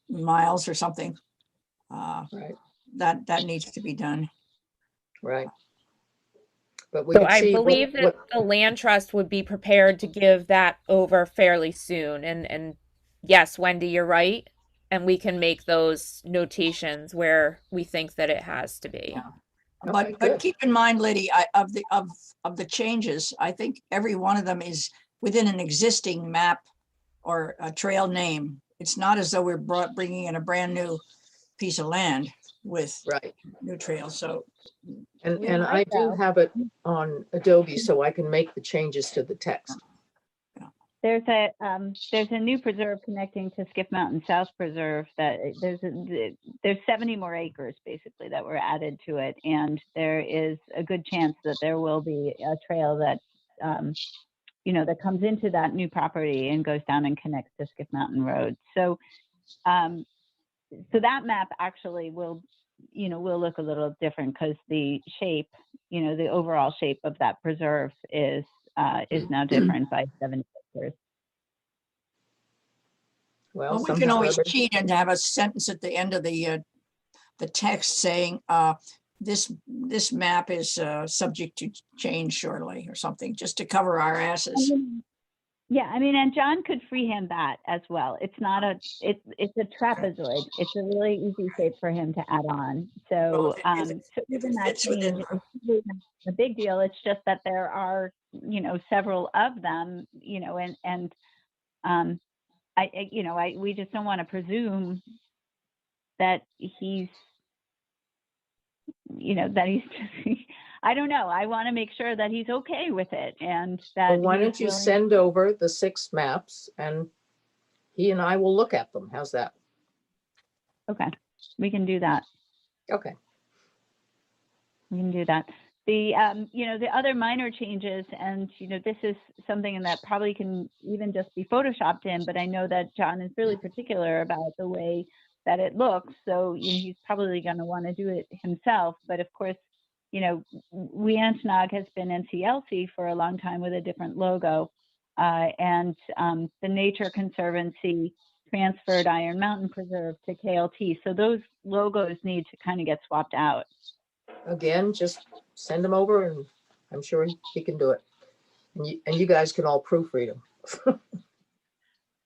Speaker 6: miles or something.
Speaker 3: Right,
Speaker 6: That needs to be done.
Speaker 3: right. But we
Speaker 2: So
Speaker 3: could
Speaker 2: I
Speaker 3: see
Speaker 2: believe that
Speaker 3: what,
Speaker 2: the land trust would be prepared to give that over fairly soon. And yes, Wendy, you're right. And we can make those notations where we think that it has to be.
Speaker 6: Yeah.
Speaker 3: Okay,
Speaker 6: But
Speaker 3: good.
Speaker 6: keep in mind, Liddy, of the changes, I think every one of them is within an existing map or a trail name. It's not as though we're bringing in a brand new piece of land with
Speaker 3: right.
Speaker 6: new trails. So
Speaker 3: And,
Speaker 1: We
Speaker 3: and I
Speaker 1: might,
Speaker 3: do
Speaker 1: though.
Speaker 3: have it on Adobe so I can make the changes to the text.
Speaker 1: There's a new preserve connecting to Skiff Mountain South Preserve that there's 70 more acres basically that were added to it, and there is a good chance that there will be a trail that that comes into that new property and goes down and connects to Skiff Mountain Road. So so that map actually will, will look a little different because the shape, the overall shape of that preserve is now different by 70 acres.
Speaker 3: Well,
Speaker 6: Well, we can
Speaker 3: somehow or
Speaker 6: always
Speaker 3: other-
Speaker 6: cheat and have a sentence at the end of the text saying, this map is subject to change shortly or something, just to cover our asses.
Speaker 1: Yeah, I mean, and John could freehand that as well. It's not it's a trapezoid. It's a really easy shape for him to add on. So,
Speaker 6: Well,
Speaker 1: so
Speaker 6: if
Speaker 1: even
Speaker 6: it
Speaker 1: that
Speaker 6: fits within
Speaker 1: change is really not a big deal. It's just that there are, several of them, and we just don't want to presume that he's, that he's just, I don't know. I want to make sure that he's okay with it and that.
Speaker 3: Well, why
Speaker 1: he's
Speaker 3: don't you
Speaker 1: willing-
Speaker 3: send over the 6 maps and he and I will look at them. How's that?
Speaker 1: Okay, we can do that.
Speaker 3: Okay.
Speaker 1: We can do that. The, the other minor changes, and, this is something that probably can even just be Photoshopped in, but I know that John is really particular about the way that it looks. So he's probably going to want to do it himself. But of course, Weantenaug has been NCLC for a long time with a different logo. And the Nature Conservancy transferred Iron Mountain Preserve to KLT. So those logos need to kind of get swapped out.
Speaker 3: Again, just send them over and I'm sure he can do it. And you guys can all proofread them.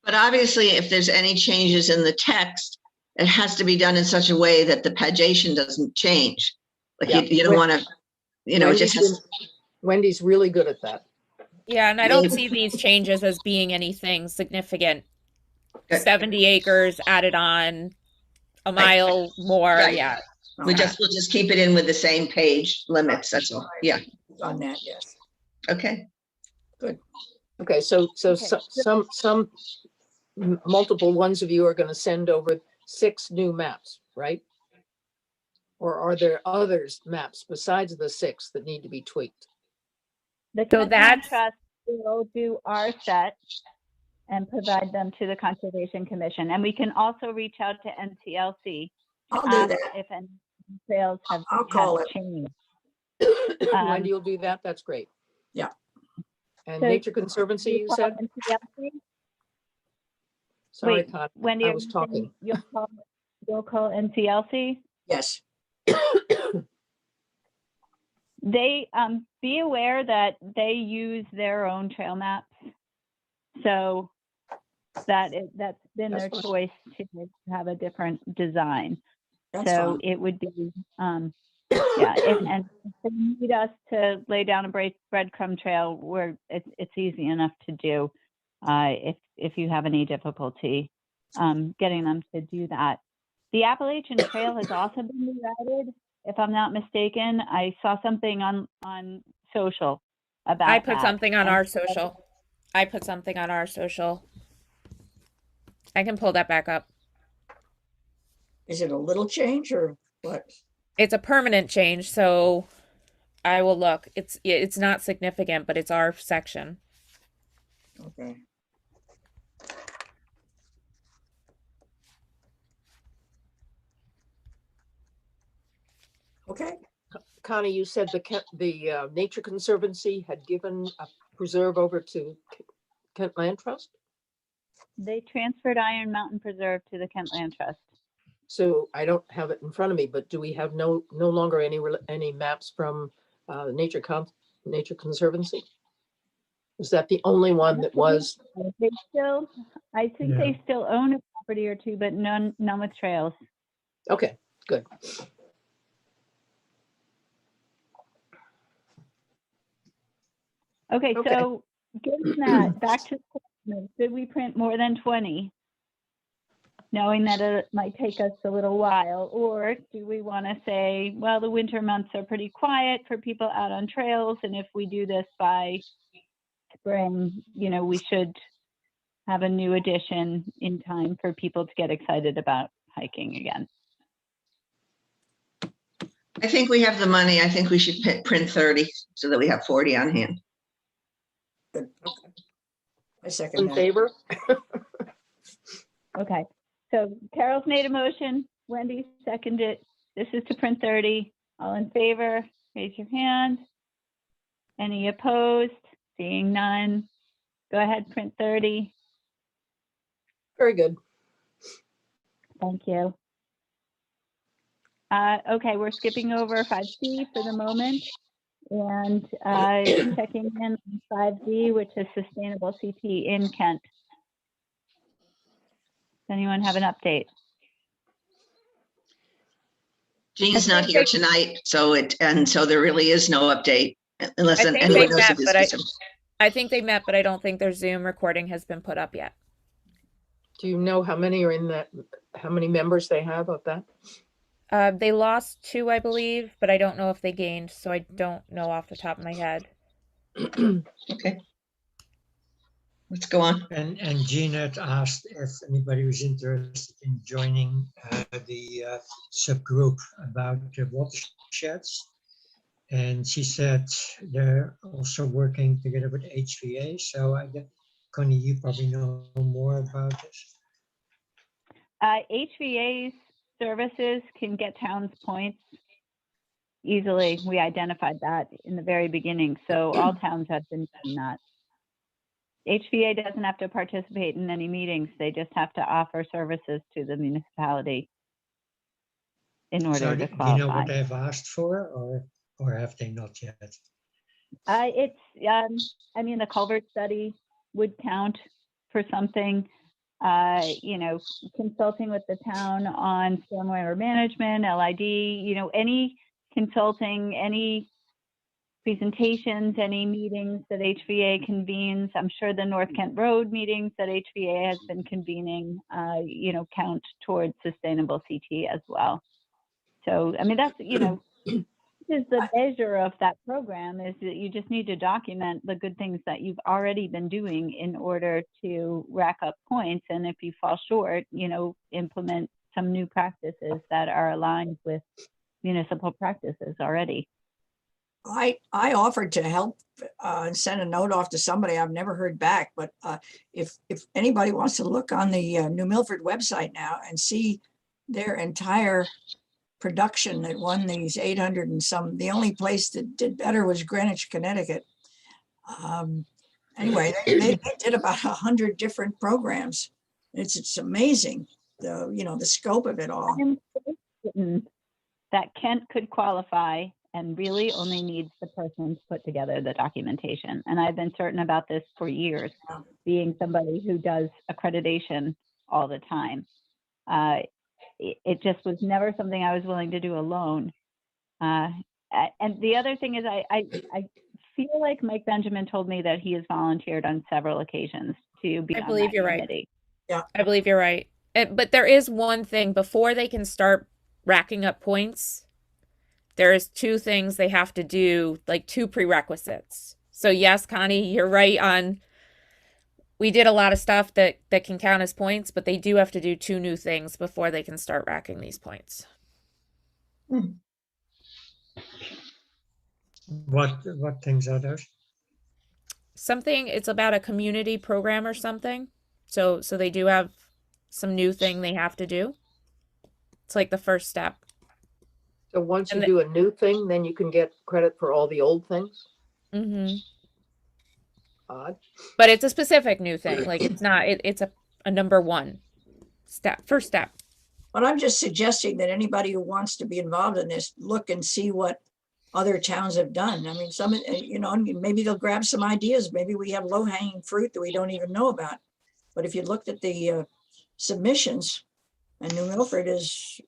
Speaker 5: But obviously, if there's any changes in the text, it has to be done in such a way that the pagination doesn't change. Like
Speaker 3: Yeah.
Speaker 5: you don't want to, it just has.
Speaker 3: Wendy's really good at that.
Speaker 2: Yeah, and I don't see these changes as being anything significant. 70 acres added on, a mile more,
Speaker 5: Right.
Speaker 2: yeah.
Speaker 5: We'll just keep it in with the same page limits. That's all. Yeah.
Speaker 6: On that, yes.
Speaker 5: Okay.
Speaker 3: Okay, so
Speaker 1: Okay.
Speaker 3: some multiple ones of you are going to send over 6 new maps, right? Or are there others maps besides the 6 that need to be tweaked?
Speaker 1: The
Speaker 2: So
Speaker 1: Kent Land
Speaker 2: that's-
Speaker 1: Trust will do our set and provide them to the Conservation Commission. And we can also reach out to NCLC
Speaker 6: I'll
Speaker 1: to
Speaker 6: do
Speaker 1: ask
Speaker 6: that.
Speaker 1: if any trails have
Speaker 6: I'll call it.
Speaker 1: changed.
Speaker 3: Wendy will do that. That's great.
Speaker 6: Yeah.
Speaker 3: And
Speaker 1: So
Speaker 3: Nature Conservancy, you
Speaker 1: call
Speaker 3: said?
Speaker 1: NCLC?
Speaker 3: Sorry,
Speaker 1: Wait,
Speaker 3: Con,
Speaker 1: Wendy,
Speaker 3: I
Speaker 1: are
Speaker 3: was
Speaker 1: you saying
Speaker 3: talking.
Speaker 1: You'll call NCLC?
Speaker 6: Yes.
Speaker 1: They, be aware that they use their own trail maps. So that's been
Speaker 3: That's
Speaker 1: their
Speaker 3: fine.
Speaker 1: choice to have a different design.
Speaker 6: That's
Speaker 1: So
Speaker 6: fine.
Speaker 1: it would be, yeah, and if they need us to lay down a breadcrumb trail where it's easy enough to do, if you have any difficulty, getting them to do that. The Appalachian Trail has also been rerouted, if I'm not mistaken. I saw something on social about
Speaker 2: I put
Speaker 1: that.
Speaker 2: something on
Speaker 1: And
Speaker 2: our
Speaker 1: so-
Speaker 2: social. I put something on our social. I can pull that back up.
Speaker 6: Is it a little change or what?
Speaker 2: It's a permanent change, so I will look. It's not significant, but it's our section.
Speaker 6: Okay. Okay,
Speaker 3: Connie, you said the Nature Conservancy had given a preserve over to Kent Land Trust?
Speaker 1: They transferred Iron Mountain Preserve to the Kent Land Trust.
Speaker 3: So I don't have it in front of me, but do we have no longer any maps from Nature Conservancy? Is that the only one that was?
Speaker 1: They still, I think
Speaker 4: Yeah.
Speaker 1: they still own a property or two, but none with trails.
Speaker 3: Okay, good.
Speaker 1: Okay,
Speaker 3: Okay.
Speaker 1: so given that, back to the question of, should we print more than 20? Knowing that it might take us a little while, or do we want to say, well, the winter months are pretty quiet for people out on trails, and if we do this by spring, we should have a new edition in time for people to get excited about hiking again.
Speaker 5: I think we have the money. I think we should print 30 so that we have 40 on hand.
Speaker 6: good. Okay. I second
Speaker 3: In
Speaker 6: that.
Speaker 3: favor?
Speaker 1: Okay, So Carol's made a motion, Wendy seconded it. This is to print 30. All in favor, raise your hand. Any opposed? Seeing none. Go ahead, print 30.
Speaker 3: Very good.
Speaker 1: Thank you. Okay, we're skipping over 5C for the moment and checking in on 5D, which is Sustainable CT in Kent. Does anyone have an update?
Speaker 5: Jean's not here tonight, so there really is no update unless
Speaker 2: I think
Speaker 5: anyone
Speaker 2: they
Speaker 5: knows
Speaker 2: met,
Speaker 5: of this.
Speaker 2: but I think they met, but I don't think their Zoom recording has been put up yet.
Speaker 3: Do you know how many are in that, how many members they have of that?
Speaker 2: They lost 2, I believe, but I don't know if they gained, so I don't know off the top of my head.
Speaker 5: Okay. Let's go on.
Speaker 4: And Jeanette asked if anybody was interested in joining the subgroup about the watersheds. And she said they're also working together with HVA. So I get, Connie, you probably know more about this.
Speaker 1: HVA's services can get towns points easily. We identified that in the very beginning. So all towns have been doing that. HVA doesn't have to participate in any meetings. They just have to offer services to the municipality in order
Speaker 4: So
Speaker 1: to
Speaker 4: do
Speaker 1: qualify.
Speaker 4: you know what they've asked for, or have they not yet?
Speaker 1: I mean, the culvert study would count for something. Consulting with the town on stormwater management, LID, any consulting, any presentations, any meetings that HVA convenes. I'm sure the North Kent Road meetings that HVA has been convening, count towards sustainable CT as well. So, I mean, that's, is the measure of that program is that you just need to document the good things that you've already been doing in order to rack up points. And if you fall short, implement some new practices that are aligned with municipal practices already.
Speaker 6: I offered to help and send a note off to somebody. I've never heard back, but if anybody wants to look on the New Milford website now and see their entire production that won these 800 and some, the only place that did better was Greenwich, Connecticut. Anyway, they did about 100 different programs. It's amazing, the scope of it all.
Speaker 1: I'm certain that Kent could qualify and really only needs the person to put together the documentation. And I've been certain about this for years, being somebody who does accreditation all the time. It just was never something I was willing to do alone. And the other thing is I feel like Mike Benjamin told me that he has volunteered on several occasions to be
Speaker 2: I
Speaker 1: on
Speaker 2: believe
Speaker 1: that
Speaker 2: you're right.
Speaker 1: committee.
Speaker 6: Yeah,
Speaker 2: I believe you're right. But there is one thing before they can start racking up points. There is 2 things they have to do, like 2 prerequisites. So yes, Connie, you're right on. We did a lot of stuff that can count as points, but they do have to do 2 new things before they can start racking these points.
Speaker 4: What things are those?
Speaker 2: Something, it's about a community program or something. So they do have some new thing they have to do. It's like the first step.
Speaker 3: So once you
Speaker 2: And
Speaker 3: do a new thing, then you can get credit for all the old things?
Speaker 2: Mm-hmm.
Speaker 3: Odd.
Speaker 2: But it's a specific new thing. Like it's not, it's a number 1 step, first step.
Speaker 6: But I'm just suggesting that anybody who wants to be involved in this, look and see what other towns have done. I mean, some, maybe they'll grab some ideas. Maybe we have low hanging fruit that we don't even know about. But if you looked at the submissions, and New Milford is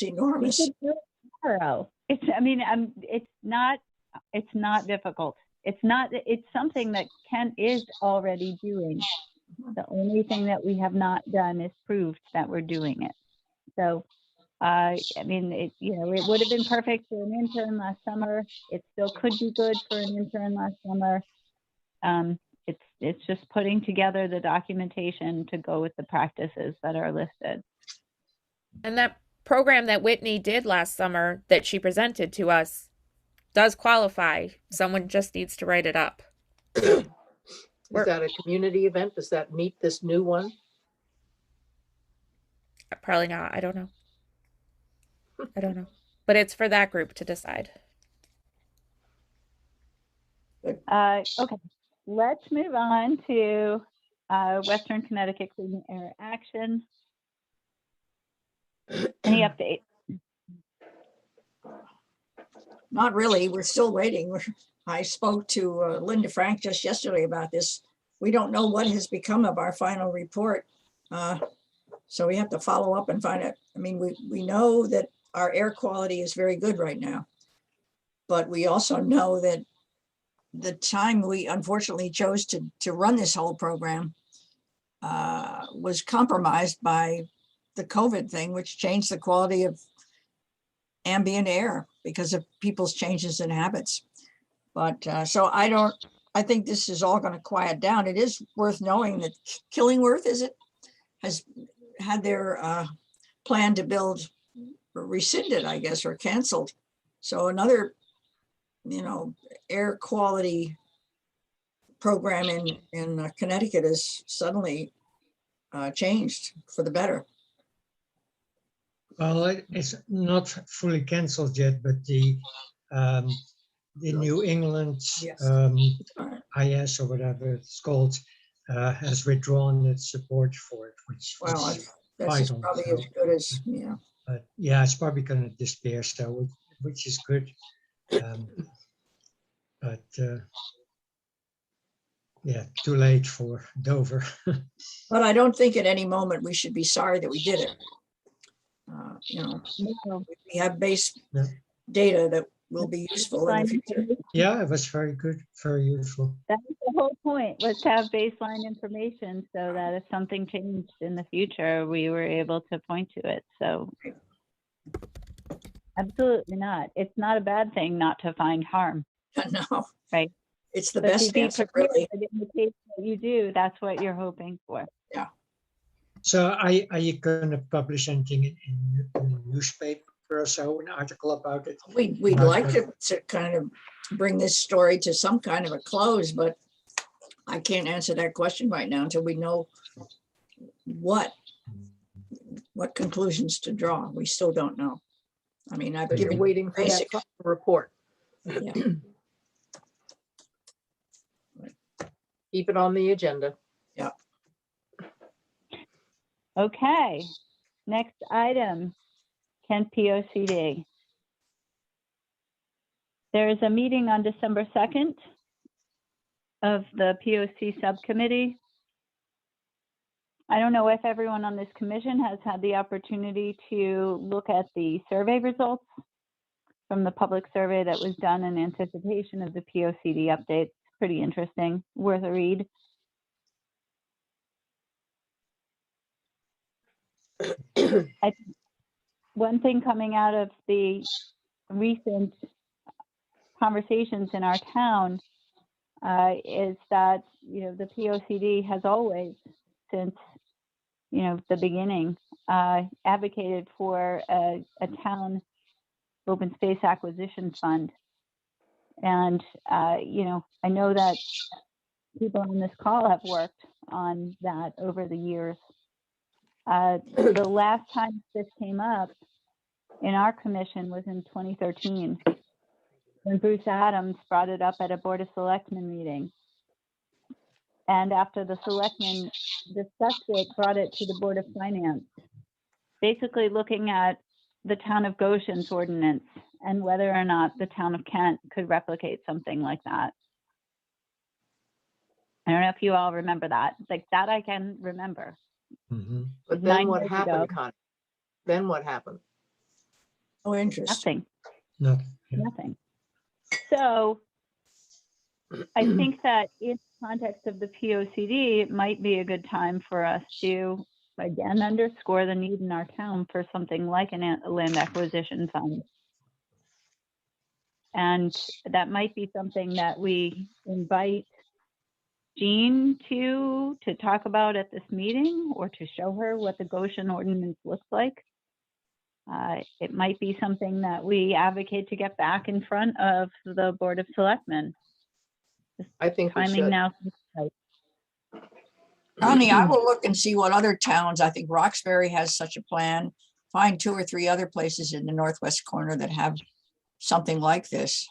Speaker 6: enormous.
Speaker 1: You could do it tomorrow. It's not difficult. It's something that Kent is already doing. The only thing that we have not done is proved that we're doing it. So, it would have been perfect for an intern last summer. It still could be good for an intern last summer. It's just putting together the documentation to go with the practices that are listed.
Speaker 2: And that program that Whitney did last summer that she presented to us does qualify. Someone just needs to write it up.
Speaker 3: Is that a community event? Does that meet this new one?
Speaker 2: Probably not. I don't know. I don't know. But it's for that group to decide.
Speaker 1: Okay, let's move on to Western Connecticut Clean Air Action. Any update?
Speaker 6: Not really. We're still waiting. I spoke to Linda Frank just yesterday about this. We don't know what has become of our final report. So we have to follow up and find out. I mean, we know that our air quality is very good right now. But we also know that the time we unfortunately chose to run this whole program was compromised by the COVID thing, which changed the quality of ambient air because of people's changes in habits. But so I think this is all going to quiet down. It is worth knowing that Killingworth, has had their plan to build rescinded, I guess, or canceled. So another, air quality program in Connecticut is suddenly changed for the better.
Speaker 4: Well, it's not fully cancelled yet, but the New England
Speaker 6: Yes.
Speaker 4: IS or whatever it's called has withdrawn its support for it, which
Speaker 6: Well,
Speaker 4: was
Speaker 6: that's just
Speaker 4: vital.
Speaker 6: probably
Speaker 4: So,
Speaker 6: as good as,
Speaker 4: but yeah, it's probably going to disappear, so which is good. But yeah, too late for Dover.
Speaker 6: but I don't think at any moment we should be sorry that we did it.
Speaker 1: No.
Speaker 6: We have base
Speaker 4: Yeah.
Speaker 6: data that will be useful in the future.
Speaker 4: Yeah, it was very good, very useful.
Speaker 1: That was the whole point, was to have baseline information so that if something changed in the future, we were able to point to it. So absolutely not. It's not a bad thing not to find harm.
Speaker 6: No.
Speaker 1: Right.
Speaker 6: It's the
Speaker 1: But to
Speaker 6: best
Speaker 1: be
Speaker 6: answer,
Speaker 1: prepared
Speaker 6: really.
Speaker 1: in the case that you do, that's what you're hoping for.
Speaker 4: So are you going to publish anything in the newspaper or so, an article about it?
Speaker 6: We'd like to kind of bring this story to some kind of a close, but I can't answer that question right now until we know what conclusions to draw. We still don't know. I mean, I've
Speaker 3: But you're
Speaker 6: given
Speaker 3: waiting for that
Speaker 6: basic,
Speaker 3: final report.
Speaker 6: yeah.
Speaker 3: Keep it on the agenda.
Speaker 1: Okay, next item, Kent POCD. There is a meeting on December 2nd of the POC subcommittee. I don't know if everyone on this commission has had the opportunity to look at the survey results from the public survey that was done in anticipation of the POCD updates. Pretty interesting, worth a read. One thing coming out of the recent conversations in our town is that, the POCD has always, since, the beginning, advocated for a town open space acquisition fund. And, I know that people on this call have worked on that over the years. The last time this came up in our commission was in 2013, when Bruce Adams brought it up at a Board of Selectmen meeting. And after the selectmen discussed it, brought it to the Board of Finance, basically looking at the town of Goshen's ordinance and whether or not the town of Kent could replicate something like that. I don't know if you all remember that. Like that I can remember.
Speaker 4: Mhm.
Speaker 3: But
Speaker 1: 9
Speaker 3: then what
Speaker 1: years
Speaker 3: happened,
Speaker 1: ago.
Speaker 3: Connie? Then what happened?
Speaker 6: Oh, interesting.
Speaker 1: Nothing.
Speaker 4: Yeah.
Speaker 1: Nothing. So I think that in the context of the POCD, it might be a good time for us to, again, underscore the need in our town for something like a land acquisition fund. And that might be something that we invite Jean to talk about at this meeting, or to show her what the Goshen ordinance looks like. It might be something that we advocate to get back in front of the Board of Selectmen.
Speaker 3: I think we
Speaker 1: Timing
Speaker 3: should.
Speaker 1: now.
Speaker 6: Connie, I will look and see what other towns, I think Roxbury has such a plan. Find 2 or 3 other places in the northwest corner that have something like this.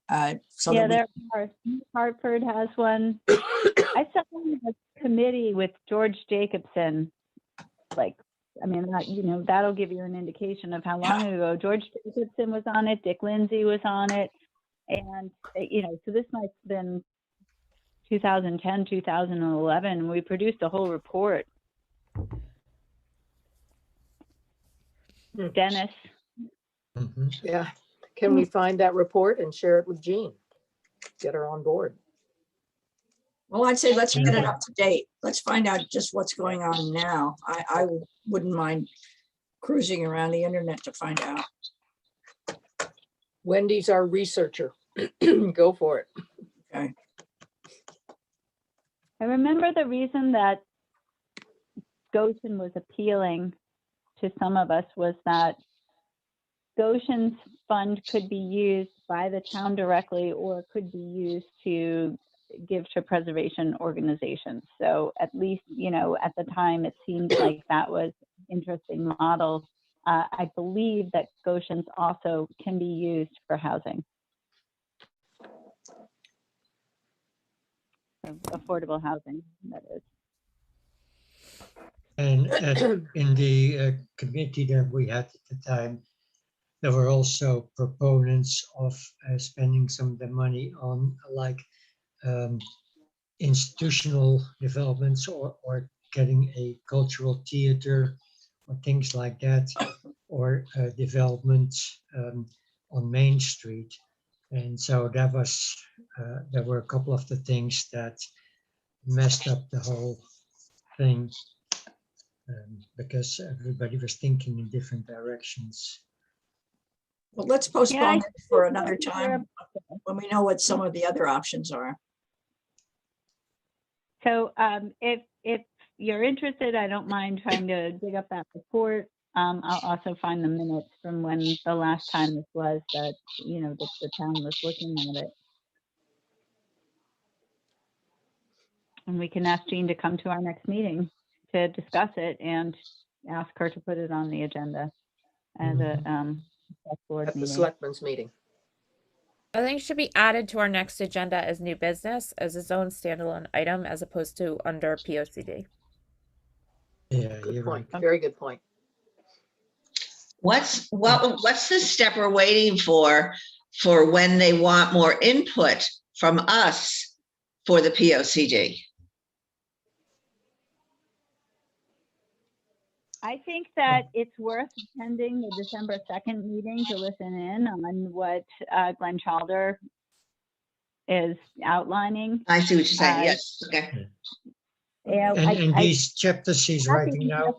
Speaker 6: So
Speaker 1: Yeah,
Speaker 6: that
Speaker 1: there are. Hartford has one. I sat on a committee with George Jacobson. Like, I mean, that'll give you an indication of how long ago George Jacobson was on it. Dick Lindsay was on it. And, so this might have been 2010, 2011. We produced a whole report.
Speaker 3: Hmm.
Speaker 1: Dennis.
Speaker 4: Mhm.
Speaker 3: Yeah. Can we find that report and share it with Jean? Get her on board.
Speaker 6: Well, I'd say let's
Speaker 1: think
Speaker 6: get it
Speaker 1: that-
Speaker 6: up to date. Let's find out just what's going on now. I wouldn't mind cruising around the internet to find out.
Speaker 3: Wendy's our researcher. Go for it.
Speaker 6: Okay.
Speaker 1: I remember the reason that Goshen was appealing to some of us was that Goshen's fund could be used by the town directly or could be used to give to preservation organizations. So at least, at the time, it seemed like that was an interesting model. I believe that Goshen's also can be used for housing. So affordable housing, that is.
Speaker 4: And in the committee that we had at the time, there were also proponents of spending some of the money on like institutional developments or getting a cultural theater or things like that, or development on Main Street. And so that was, there were a couple of the things that messed up the whole thing. Because everybody was thinking in different directions.
Speaker 6: Well, let's
Speaker 1: Yeah,
Speaker 6: postpone
Speaker 1: I
Speaker 6: it for
Speaker 1: think
Speaker 6: another
Speaker 1: we're-
Speaker 6: time when we know what some of the other options are.
Speaker 1: So if you're interested, I don't mind trying to dig up that report. I'll also find the minutes from when the last time this was that, that the town was looking at it. And we can ask Jean to come to our next meeting to discuss it and ask her to put it on the agenda as a select board
Speaker 3: At the
Speaker 1: meeting.
Speaker 3: selectmen's meeting.
Speaker 2: I think it should be added to our next agenda as new business as its own standalone item as opposed to under POCD.
Speaker 4: Yeah,
Speaker 3: Good
Speaker 4: you're right.
Speaker 3: point. Very good point.
Speaker 5: What's the step we're waiting for when they want more input from us for the POCD?
Speaker 1: I think that it's worth attending the December 2nd meeting to listen in on what Glenn Chalder is outlining.
Speaker 5: I see what you're saying.
Speaker 1: Uh,
Speaker 5: Yes. Okay.
Speaker 1: Yeah,
Speaker 4: And these chapters he's writing now,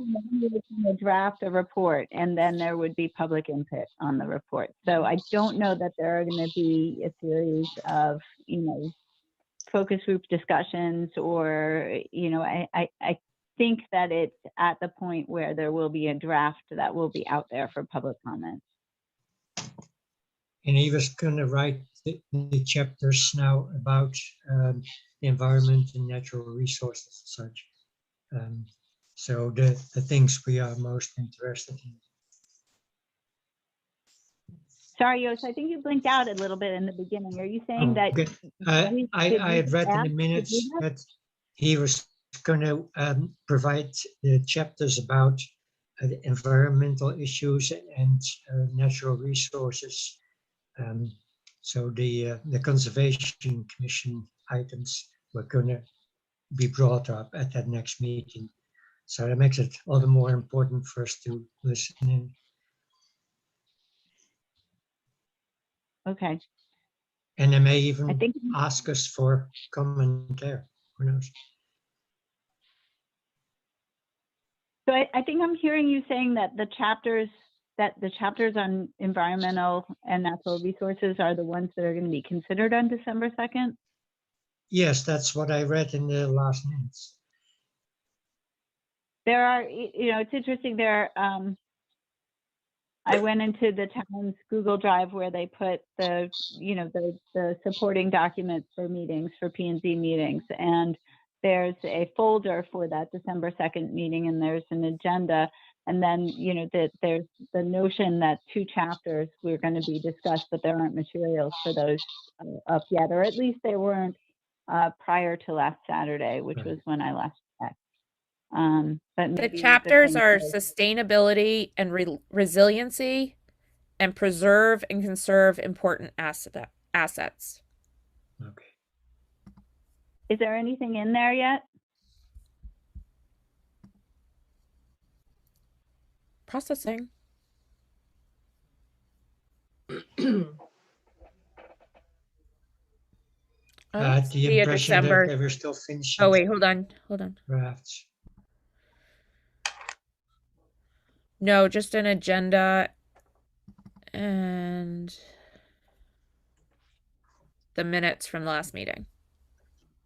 Speaker 1: draft a report, and then there would be public input on the report. So I don't know that there are going to be a series of, focus group discussions, or, I think that it's at the point where there will be a draft that will be out there for public comment.
Speaker 4: and he was going to write the chapters now about the environment and natural resources and such. So the things we are most interested in.
Speaker 1: Sorry, Yost, I think you blinked out a little bit in the beginning. Are you saying that?
Speaker 4: Okay.
Speaker 1: we-
Speaker 4: I
Speaker 1: did
Speaker 4: had
Speaker 1: we
Speaker 4: read in
Speaker 1: ask
Speaker 4: the
Speaker 1: to do
Speaker 4: minutes
Speaker 1: that?
Speaker 4: that he was going to provide the chapters about the environmental issues and natural resources. So the Conservation Commission items were going to be brought up at that next meeting. So that makes it all the more important for us to listen in.
Speaker 1: Okay,
Speaker 4: And they may
Speaker 1: I
Speaker 4: even
Speaker 1: think.
Speaker 4: ask us for commentary. Who knows?
Speaker 1: So I think I'm hearing you saying that the chapters on environmental and natural resources are the ones that are going to be considered on December 2nd.
Speaker 4: Yes, that's what I read in the last minutes.
Speaker 1: There are, it's interesting there. I went into the town's Google Drive where they put the supporting documents for meetings, for P&Z meetings. And there's a folder for that December 2nd meeting, and there's an agenda. And then, that there's the notion that 2 chapters were going to be discussed, but there aren't materials for those up yet, or at least they weren't prior to last Saturday, which
Speaker 4: Right.
Speaker 1: was when I last checked. But
Speaker 2: The
Speaker 1: maybe
Speaker 2: chapters
Speaker 1: thing
Speaker 2: are
Speaker 1: is-
Speaker 2: sustainability and resiliency, and preserve and conserve important assets.
Speaker 4: Okay.
Speaker 1: Is there anything in there yet?
Speaker 2: Processing. I
Speaker 4: I
Speaker 2: don't
Speaker 4: had the
Speaker 2: see a
Speaker 4: impression that
Speaker 2: December.
Speaker 4: they were still finishing
Speaker 2: Oh wait, hold on.
Speaker 4: drafts.
Speaker 2: No, just an agenda and the minutes from the last meeting.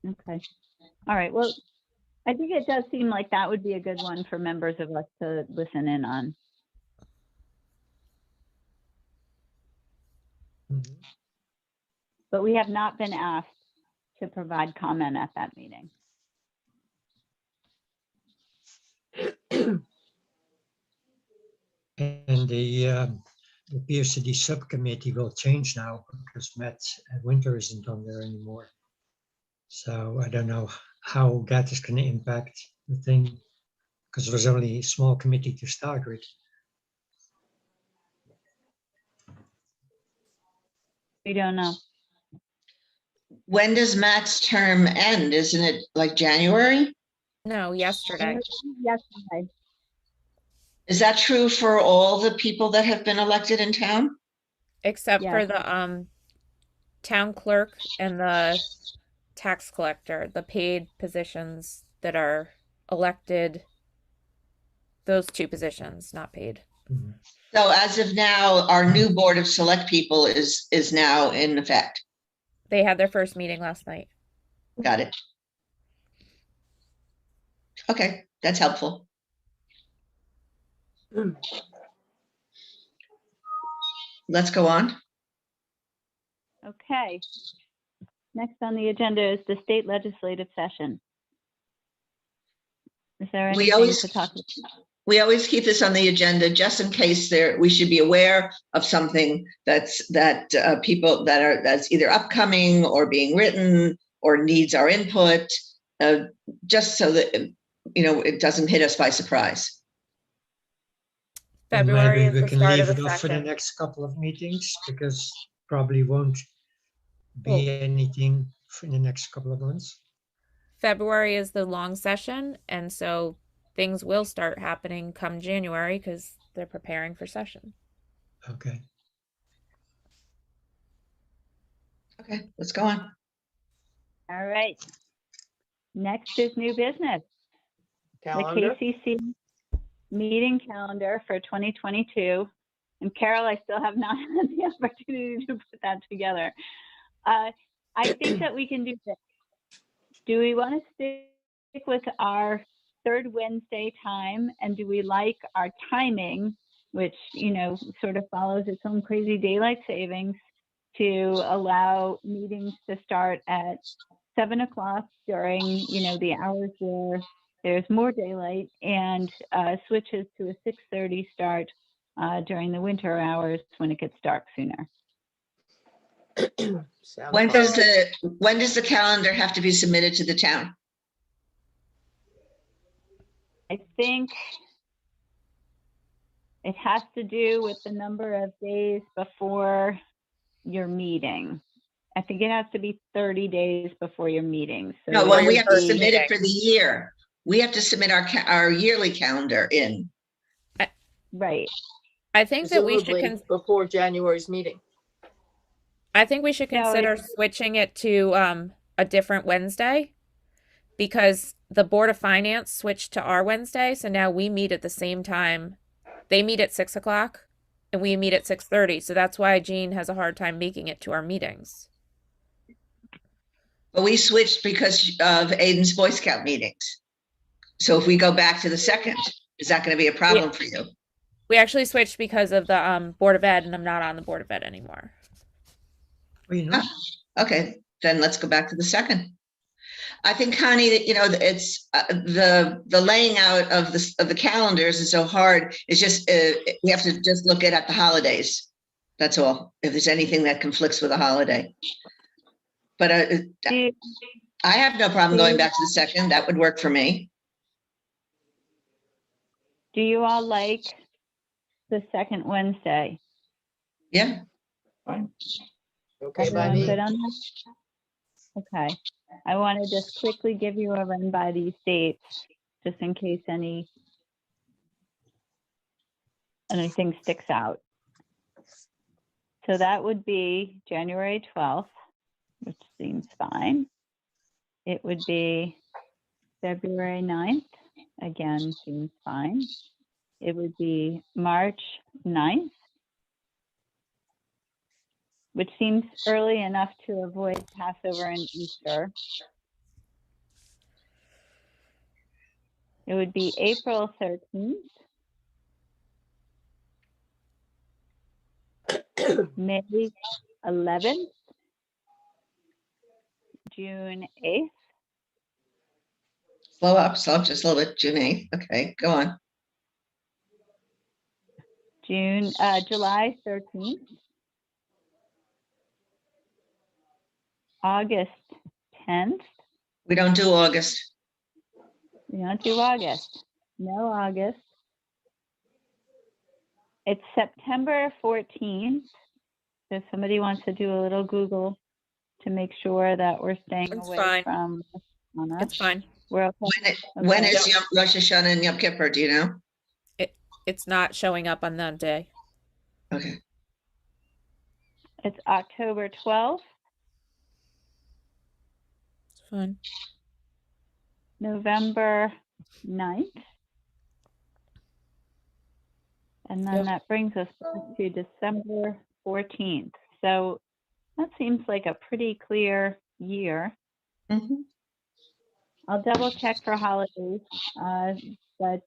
Speaker 1: Okay. All right. Well, I think it does seem like that would be a good one for members of us to listen in on.
Speaker 4: Mhm.
Speaker 1: But we have not been asked to provide comment at that meeting.
Speaker 4: And the POCD subcommittee will change now because Matt Winter isn't on there anymore. So I don't know how that is going to impact the thing, because it was only a small committee to start with.
Speaker 1: We don't know.
Speaker 5: When does Matt's term end? Isn't it like January?
Speaker 2: No, yesterday.
Speaker 1: Yesterday.
Speaker 5: Is that true for all the people that have been elected in town?
Speaker 2: Except for
Speaker 1: Yes.
Speaker 2: the town clerk and the tax collector, the paid positions that are elected. Those 2 positions, not paid.
Speaker 4: Mhm.
Speaker 5: So as of now, our new Board of Select People is now in effect.
Speaker 2: They had their first meeting last night.
Speaker 5: Got it. Okay, that's helpful. Let's go on.
Speaker 1: Okay. Next on the agenda is the state legislative session. Is there
Speaker 5: We
Speaker 1: anything
Speaker 5: always-
Speaker 1: to talk about?
Speaker 5: We always keep this on the agenda just in case we should be aware of something that's either upcoming or being written or needs our input, just so that, it doesn't hit us by surprise.
Speaker 4: And
Speaker 2: February is
Speaker 4: maybe we
Speaker 2: the
Speaker 4: can
Speaker 2: start
Speaker 4: leave
Speaker 2: of
Speaker 4: it
Speaker 2: the
Speaker 4: off for the
Speaker 2: session.
Speaker 4: next couple of meetings, because probably won't be
Speaker 2: Well-
Speaker 4: anything in the next couple of months.
Speaker 2: February is the long session, and so things will start happening come January because they're preparing for session.
Speaker 4: Okay.
Speaker 5: Okay, let's go on.
Speaker 1: All right. Next is new business.
Speaker 3: Calendar.
Speaker 1: The KCC meeting calendar for 2022. And Carol, I still have not had the opportunity to put that together. I think that we can do this. Do we want to stick with our 3rd Wednesday time? And do we like our timing, which, sort of follows its own crazy daylight savings, to allow meetings to start at 7 o'clock during, the hours where there's more daylight, and switches to a 6:30 start during the winter hours when it gets dark sooner?
Speaker 3: Sounds
Speaker 5: When
Speaker 3: fine.
Speaker 5: does the calendar have to be submitted to the town?
Speaker 1: I think it has to do with the number of days before your meeting. I think it has to be 30 days before your meeting. So
Speaker 5: No,
Speaker 1: it
Speaker 5: when we
Speaker 1: would
Speaker 5: have to
Speaker 1: be-
Speaker 5: submit it for the year. We have to submit our yearly calendar in.
Speaker 1: Right.
Speaker 2: I think that we should
Speaker 3: Presumably before January's meeting.
Speaker 2: I think we should
Speaker 1: No,
Speaker 2: consider switching it to a different Wednesday, because the Board of Finance switched to our Wednesday, so now we meet at the same time. They meet at 6 o'clock and we meet at 6:30. So that's why Jean has a hard time making it to our meetings.
Speaker 5: But we switched because of Aiden's Boy Scout meetings. So if we go back to the 2nd, is that going to be a problem for you?
Speaker 2: We actually switched because of the Board of Ed, and I'm not on the Board of Ed anymore.
Speaker 4: Well,
Speaker 5: Okay, then let's go back to the 2nd. I think, Connie, that, it's the laying out of the calendars is so hard. It's just, we have to just look at the holidays. That's all. If there's anything that conflicts with a holiday. But
Speaker 1: Do you-
Speaker 5: I have no problem going back to the second. That would work for me.
Speaker 1: Do you all like the second Wednesday?
Speaker 5: Yeah.
Speaker 6: Fine.
Speaker 3: Okay, by
Speaker 1: Everyone
Speaker 3: me.
Speaker 1: good on that? Okay. I want to just quickly give you a run by these dates, just in case anything sticks out. So that would be January 12th, which seems fine. It would be February 9th, again, seems fine. It would be March 9th, which seems early enough to avoid Passover and Easter. It would be April 13th, May 11th, June 8th,
Speaker 5: Slow up just a little bit, June 8th. Okay, go on.
Speaker 1: July 13th, August 10th.
Speaker 5: We don't do August.
Speaker 1: We don't do August. No August. It's September 14th. So if somebody wants to do a little Google to make sure that we're staying
Speaker 2: It's
Speaker 1: away
Speaker 2: fine.
Speaker 1: from Rosh
Speaker 2: It's
Speaker 1: Hashanah.
Speaker 2: fine.
Speaker 1: We're okay.
Speaker 5: When
Speaker 1: Okay.
Speaker 5: is Rosh Hashanah and Yom Kippur? Do you know?
Speaker 2: It's not showing up on that day.
Speaker 5: Okay.
Speaker 1: It's October 12th,
Speaker 2: It's fine.
Speaker 1: November 9th. And then
Speaker 3: Yep.
Speaker 1: that brings us back to December 14th. So that seems like a pretty clear year.
Speaker 5: Mhm.
Speaker 1: I'll double check for holidays, but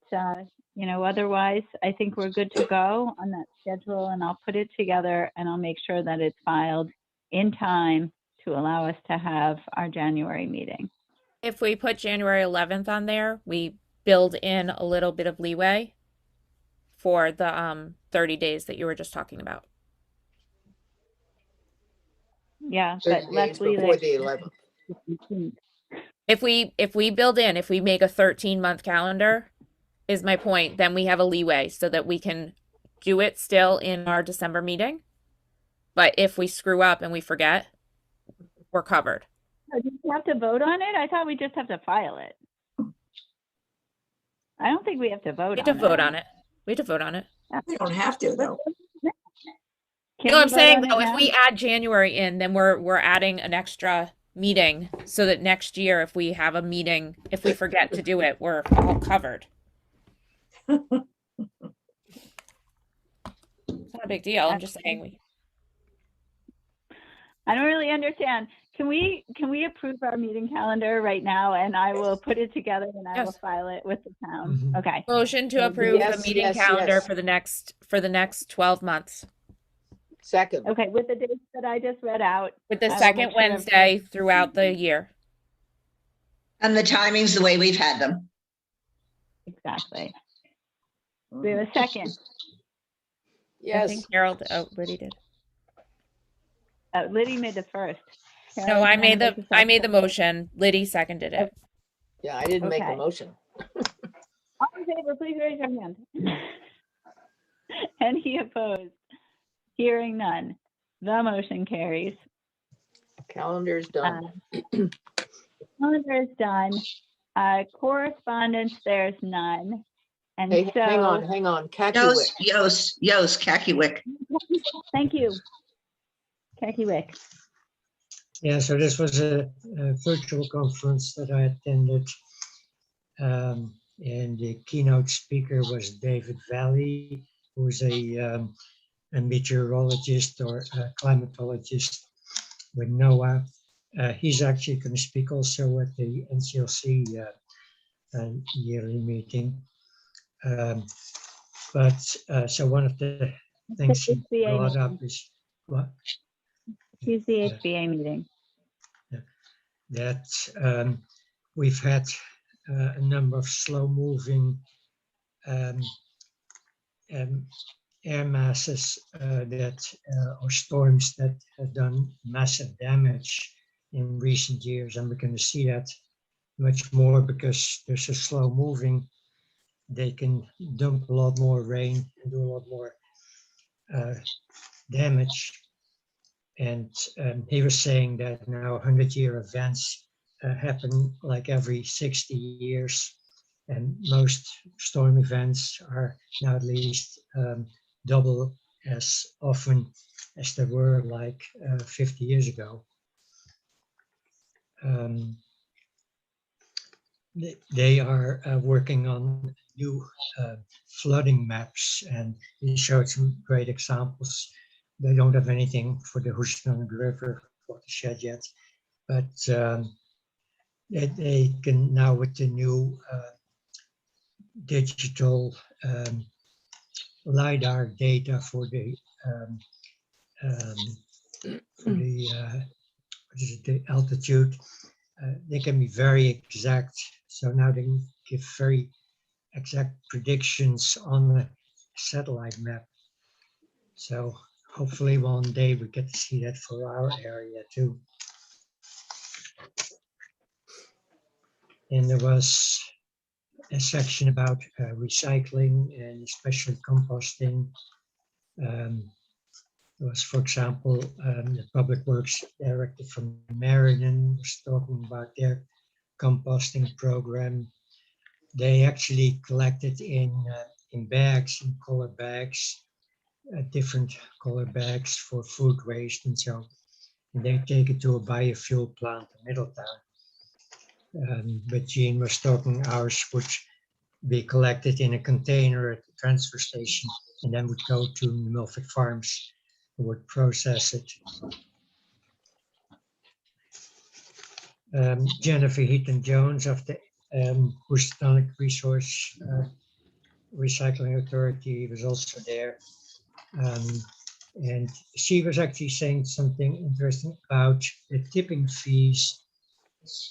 Speaker 1: otherwise, I think we're good to go on that schedule, and I'll put it together and I'll make sure that it's filed in time to allow us to have our January meeting.
Speaker 2: If we put January 11th on there, we build in a little bit of leeway for the 30 days that you were just talking about.
Speaker 1: Yeah,
Speaker 3: 30
Speaker 1: but let's
Speaker 3: days
Speaker 1: leave
Speaker 3: before
Speaker 1: it.
Speaker 3: the 11th.
Speaker 2: If we build in, if we make a 13-month calendar, is my point, then we have a leeway so that we can do it still in our December meeting. But if we screw up and we forget, we're covered.
Speaker 1: So do we have to vote on it? I thought we just have to file it. I don't think we have to vote
Speaker 2: We
Speaker 1: on
Speaker 2: have
Speaker 1: it.
Speaker 2: to vote on it. We have to vote on it.
Speaker 6: We don't have to, though.
Speaker 1: Can
Speaker 2: No,
Speaker 1: we
Speaker 2: I'm
Speaker 1: vote
Speaker 2: saying
Speaker 1: on it
Speaker 2: though, if
Speaker 1: now?
Speaker 2: we add January in, then we're adding an extra meeting so that next year, if we have a meeting, if we forget to do it, we're all covered. It's not a big deal. I'm just saying
Speaker 1: I don't really understand. Can we approve our meeting calendar right now, and I will put it together and I will
Speaker 2: Yes.
Speaker 1: file it with the town?
Speaker 4: Mhm.
Speaker 1: Okay.
Speaker 2: motion to approve
Speaker 3: Yes,
Speaker 2: the meeting
Speaker 3: yes,
Speaker 2: calendar
Speaker 3: yes.
Speaker 2: for the next 12 months
Speaker 3: Second.
Speaker 1: Okay, with the dates that I just read out.
Speaker 2: with the
Speaker 1: I will
Speaker 2: second
Speaker 1: make sure
Speaker 2: Wednesday throughout the year.
Speaker 5: And the timings the way we've had them.
Speaker 1: Exactly. We have a second.
Speaker 2: I
Speaker 3: Yes.
Speaker 2: think Carol, Liddy did.
Speaker 1: Liddy made the first.
Speaker 2: No,
Speaker 1: Carol,
Speaker 2: I
Speaker 1: do you wanna
Speaker 2: made
Speaker 1: make
Speaker 2: I made the
Speaker 1: second?
Speaker 2: motion. Liddy seconded it.
Speaker 3: Yeah, I didn't make the
Speaker 1: Okay.
Speaker 3: motion.
Speaker 1: All in favor, please raise your hand. Any opposed? Hearing none. The motion carries.
Speaker 3: Calendar's done.
Speaker 1: Calendar is done. Correspondence, there's none. And
Speaker 3: Hey,
Speaker 1: so,
Speaker 3: hang on. Kakiwick.
Speaker 5: Yost, Kakiwick.
Speaker 1: thank you. Kaki Wick.
Speaker 4: Yeah, so this was a virtual conference that I attended. And the keynote speaker was David Valley, who is a meteorologist or a climatologist with NOAA. He's actually going to speak also at the NCLC yearly meeting. So one of the things he
Speaker 1: HBA
Speaker 4: brought up
Speaker 1: meeting.
Speaker 4: is what?
Speaker 1: He's the HBA meeting.
Speaker 4: That we've had a number of slow-moving air masses or storms that have done massive damage in recent years, and we're going to see that much more because they're so slow-moving. They can dump a lot more rain and do a lot more damage. And he was saying that now 100-year events happen like every 60 years. And most storm events are now at least double as often as they were like 50 years ago. They are working on new flooding maps, and he showed some great examples. They don't have anything for the Houston River watershed yet, but they can now, with the new digital LiDAR data for the the altitude, they can be very exact. So now they can give very exact predictions on the satellite map. So hopefully one day we get to see that for our area too. And there was a section about recycling and especially composting. There was, for example, the Public Works Director from Meriden was talking about their composting program. They actually collected in bags, in color bags, different color bags for food waste and so. And they take it to a biofuel plant in Middletown. But Jean was talking ours would be collected in a container at the transfer station and then would go to Milford Farms, who would process it. Jennifer Heaton-Jones of the Houstonic Resource Recycling Authority was also there. And she was actually saying something interesting about the tipping fees.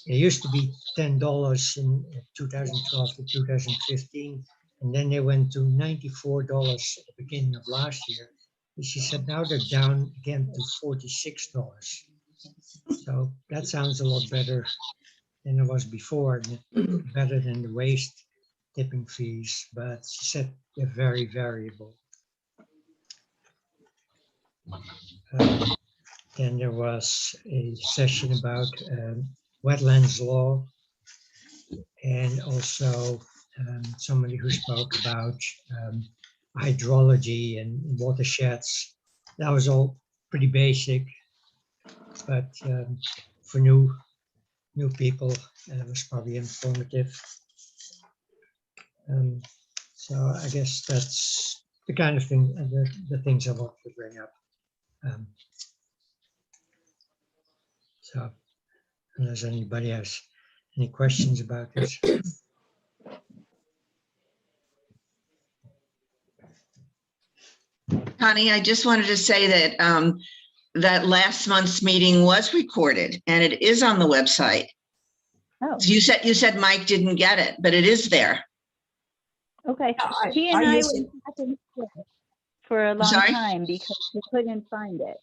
Speaker 4: It used to be $10 in 2012 to 2015, and then they went to $94 at the beginning of last year. And she said now they're down again to $46. So that sounds a lot better than it was before, better than the waste tipping fees, but she said they're very variable. Then there was a session about wetlands law, and also somebody who spoke about hydrology and watersheds. That was all pretty basic, but for new people, it was probably informative. So I guess that's the kind of thing, the things I want to bring up. So unless anybody has any questions about this.
Speaker 5: Connie, I just wanted to say that that last month's meeting was recorded and it is on the website.
Speaker 1: Oh,
Speaker 5: You said Mike didn't get it, but it is there.
Speaker 1: okay.
Speaker 6: I-
Speaker 1: He and
Speaker 6: I
Speaker 1: I
Speaker 6: use
Speaker 1: went
Speaker 6: it.
Speaker 1: back and forth for a long
Speaker 5: Sorry?
Speaker 1: time because we couldn't find it.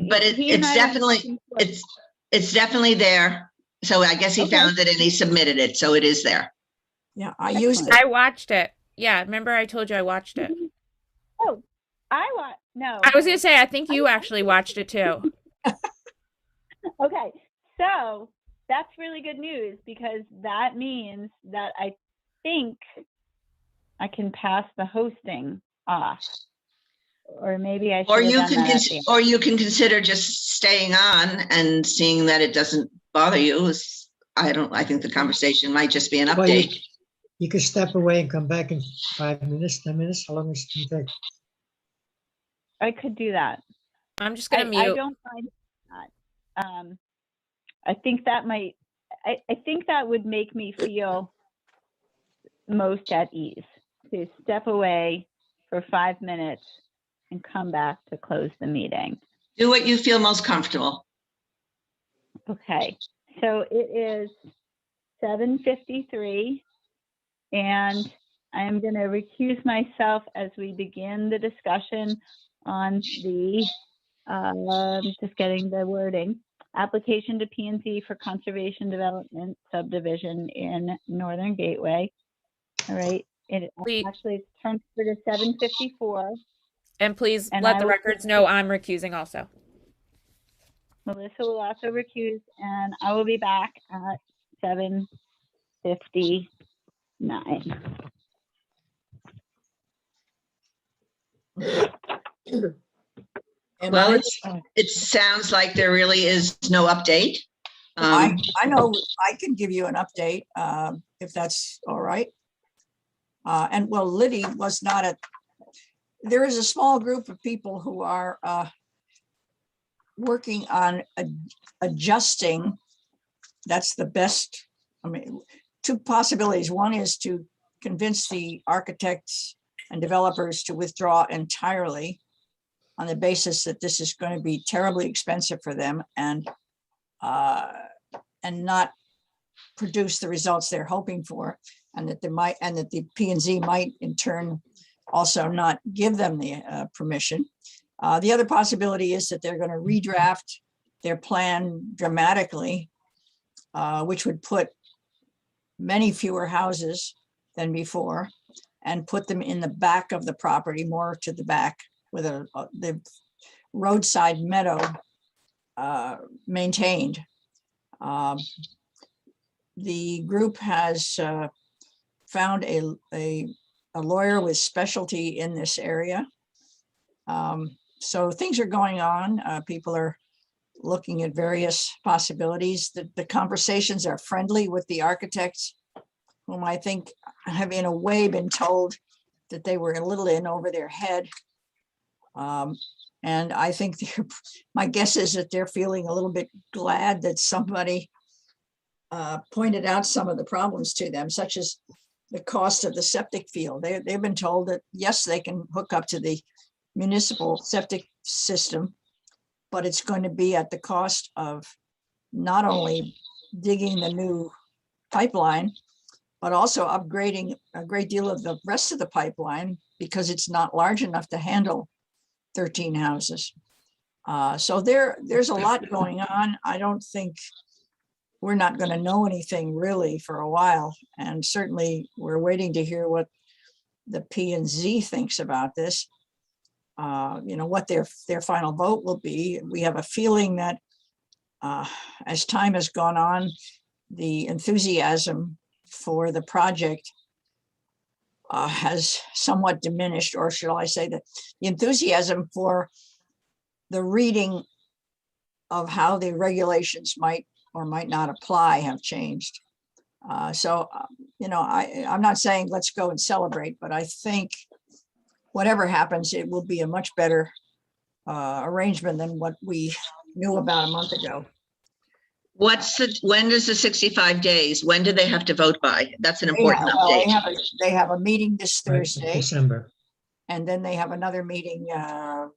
Speaker 5: But
Speaker 1: He and
Speaker 5: it's
Speaker 1: I went
Speaker 5: definitely,
Speaker 1: back and forth.
Speaker 5: it's definitely there. So I guess he
Speaker 1: Okay.
Speaker 5: found it and he submitted it. So it is there.
Speaker 6: Yeah, I used
Speaker 1: Excellent.
Speaker 6: it.
Speaker 2: I watched it. Yeah, remember I told you I watched it.
Speaker 1: Oh, no.
Speaker 2: I was gonna say I think you actually watched it too.
Speaker 1: Okay, so that's really good news because that means that I think I can pass the hosting off, or maybe I should
Speaker 5: Or
Speaker 1: have
Speaker 5: you
Speaker 1: done
Speaker 5: can,
Speaker 1: that at the end.
Speaker 5: or you can consider just staying on and seeing that it doesn't bother you. I think the conversation might just be an
Speaker 4: Well, you,
Speaker 5: update.
Speaker 4: you can step away and come back in 5 minutes, 10 minutes, how long is it going to take?
Speaker 1: I could do that.
Speaker 2: I'm just
Speaker 1: I
Speaker 2: gonna mute.
Speaker 1: don't mind that. I think that might. I think that would make me feel most at ease to step away for 5 minutes and come back to close the meeting.
Speaker 5: Do what you feel most comfortable.
Speaker 1: Okay, so it is 7:53. And I am going to recuse myself as we begin the discussion on the, just getting the wording, application to P&Z for Conservation Development Subdivision in Northern Gateway. All right. It
Speaker 2: Please-
Speaker 1: actually it's turned to 7:54.
Speaker 2: And please
Speaker 1: And
Speaker 2: let
Speaker 1: I
Speaker 2: the
Speaker 1: will-
Speaker 2: records know I'm recusing also.
Speaker 1: Melissa will also recuse, and I will be back at 7:59.
Speaker 6: And
Speaker 5: Well,
Speaker 6: I-
Speaker 5: It sounds like there really is no update.
Speaker 6: I know I can give you an update, if that's all right. And well, Liddy was not at, there is a small group of people who are working on adjusting. That's the best, I mean, two possibilities. One is to convince the architects and developers to withdraw entirely on the basis that this is going to be terribly expensive for them and not produce the results they're hoping for, and that the P&Z might in turn also not give them the permission. The other possibility is that they're going to redraft their plan dramatically, which would put many fewer houses than before and put them in the back of the property, more to the back, with the roadside meadow maintained. The group has found a lawyer with specialty in this area. So things are going on. People are looking at various possibilities. The conversations are friendly with the architects, whom I think have in a way been told that they were a little in over their head. And I think my guess is that they're feeling a little bit glad that somebody pointed out some of the problems to them, such as the cost of the septic field. They've been told that, yes, they can hook up to the municipal septic system, but it's going to be at the cost of not only digging the new pipeline, but also upgrading a great deal of the rest of the pipeline because it's not large enough to handle 13 houses. So there's a lot going on. I don't think we're not going to know anything really for a while. And certainly we're waiting to hear what the P&Z thinks about this. What their final vote will be. We have a feeling that as time has gone on, the enthusiasm for the project has somewhat diminished, or shall I say that the enthusiasm for the reading of how the regulations might or might not apply have changed. I'm not saying let's go and celebrate, but I think whatever happens, it will be a much better arrangement than what we knew about a month ago.
Speaker 5: When is the 65 days? When do they have to vote by? That's an important update.
Speaker 6: They have a meeting this
Speaker 4: Right,
Speaker 6: Thursday,
Speaker 4: December.
Speaker 6: and then they have another meeting,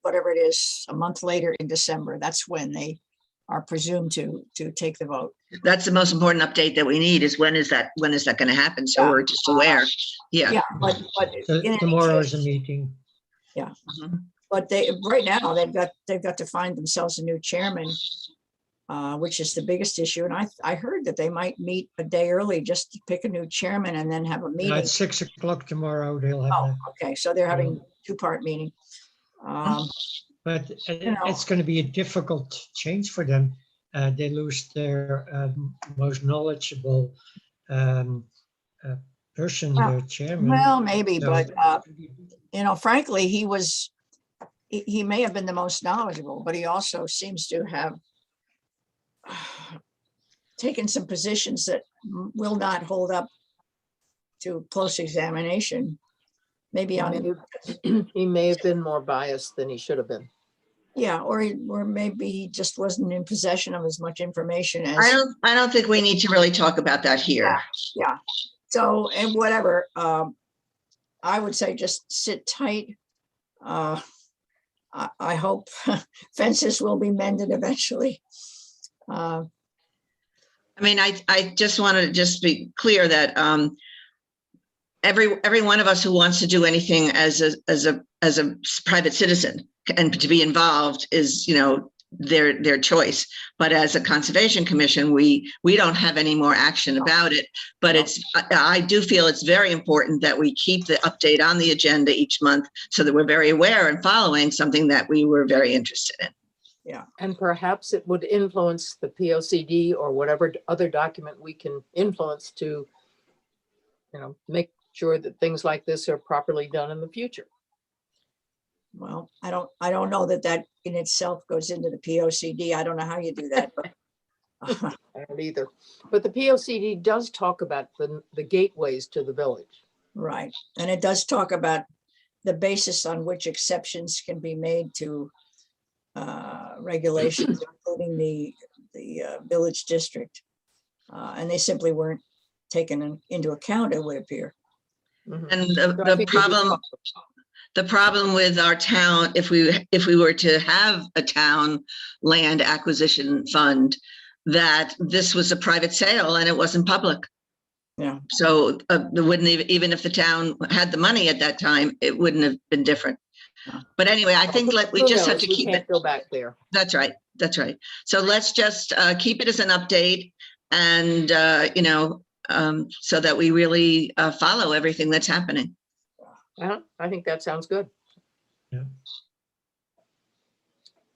Speaker 6: whatever it is, a month later in December. That's when they are presumed to take the vote.
Speaker 5: That's the most important update that we need, is when is that going to happen? So
Speaker 6: Yeah.
Speaker 5: we're just aware. Yeah.
Speaker 6: Yeah, but
Speaker 4: So
Speaker 6: in any
Speaker 4: tomorrow
Speaker 6: case-
Speaker 4: is a meeting.
Speaker 5: Mhm.
Speaker 6: But right now they've got to find themselves a new chairman, which is the biggest issue. And I heard that they might meet a day early just to pick a new chairman and then have a
Speaker 4: Yeah,
Speaker 6: meeting.
Speaker 4: At 6 o'clock tomorrow, they'll have
Speaker 6: Oh,
Speaker 4: that.
Speaker 6: okay, so they're having two-part meeting.
Speaker 4: But
Speaker 6: know.
Speaker 4: it's going to be a difficult change for them. They lose their most knowledgeable person,
Speaker 6: Well,
Speaker 4: their chairman.
Speaker 6: Well, maybe,
Speaker 4: So-
Speaker 6: but frankly, he may have been the most knowledgeable, but he also seems to have taken some positions that will not hold up to close examination. Maybe on,
Speaker 3: He may have been more biased than he should have been.
Speaker 6: yeah, or maybe he just wasn't in possession of as much information as.
Speaker 5: I don't think we need to really talk about that here.
Speaker 6: Yeah, so, and whatever, I would say just sit tight. I hope fences will be mended eventually.
Speaker 5: I mean, I just wanted to just be clear that every one of us who wants to do anything as a private citizen and to be involved is, their choice. But as a conservation commission, we don't have any more action about it. But I do feel it's very important that we keep the update on the agenda each month so that we're very aware and following something that we were very interested in.
Speaker 3: And perhaps it would influence the POCD or whatever other document we can influence to, make sure that things like this are properly done in the future.
Speaker 6: Well, I don't know that in itself goes into the POCD. I don't know how you do that, but
Speaker 3: I don't either. But the POCD does talk about the gateways to the village.
Speaker 6: right. And it does talk about the basis on which exceptions can be made to regulations, including the village district. And they simply weren't taken into account, it would appear.
Speaker 3: Mhm.
Speaker 5: And
Speaker 3: So I
Speaker 5: the
Speaker 3: think we should
Speaker 5: problem,
Speaker 3: talk-
Speaker 5: the problem with our town, if we were to have a town land acquisition fund, that this was a private sale and it wasn't public.
Speaker 6: Yeah.
Speaker 5: So it wouldn't even if the town had the money at that time, it wouldn't have been different.
Speaker 6: No.
Speaker 5: But anyway, I think we
Speaker 3: Who
Speaker 5: just have
Speaker 3: knows?
Speaker 5: to
Speaker 3: We
Speaker 5: keep it.
Speaker 3: can't go back there.
Speaker 5: That's right. That's right. So let's just keep it as an update and, so that we really follow everything that's happening.
Speaker 3: I think that sounds good.
Speaker 4: Yeah.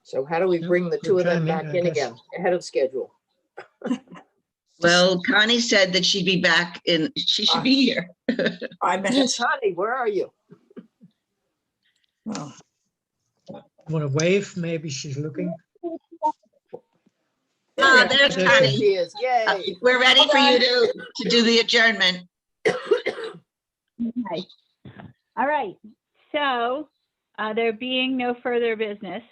Speaker 3: So how do we
Speaker 4: Yeah,
Speaker 3: bring the
Speaker 4: good
Speaker 3: two of them
Speaker 4: timing,
Speaker 3: back
Speaker 4: I
Speaker 3: in
Speaker 4: guess.
Speaker 3: again, ahead of schedule?
Speaker 5: Well, Connie said that she'd be back she should be here.
Speaker 6: 5 minutes.
Speaker 3: Connie, where are you?
Speaker 6: Well,
Speaker 4: Want to wave? Maybe she's looking.
Speaker 5: Ah, there's
Speaker 4: There
Speaker 3: There
Speaker 5: Connie.
Speaker 3: she is. Yay.
Speaker 5: We're ready for you to do the adjournment.
Speaker 1: Okay. All right. So there being no further business,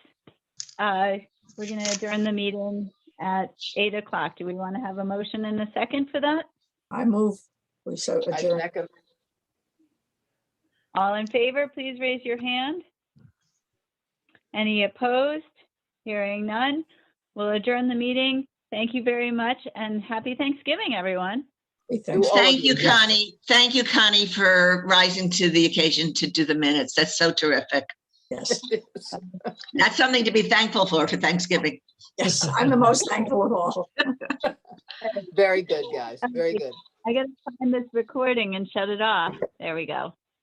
Speaker 1: we're going to adjourn the meeting at 8 o'clock. Do we want to have a motion and a second for that?
Speaker 6: I move. We so
Speaker 3: I
Speaker 6: adjourn.
Speaker 3: second.
Speaker 1: All in favor, please raise your hand. Any opposed? Hearing none. We'll adjourn the meeting. Thank you very much and happy Thanksgiving, everyone.
Speaker 6: Thanks.
Speaker 3: all of
Speaker 5: Thank you,
Speaker 3: you, yes.
Speaker 5: Connie. Thank you, Connie, for rising to the occasion to do the minutes. That's so terrific.
Speaker 6: Yes,
Speaker 5: That's something to be thankful for Thanksgiving.
Speaker 6: yes, I'm the most thankful of all.
Speaker 3: Very good, guys. Very good.
Speaker 1: I got to find this recording and shut it off. There we go.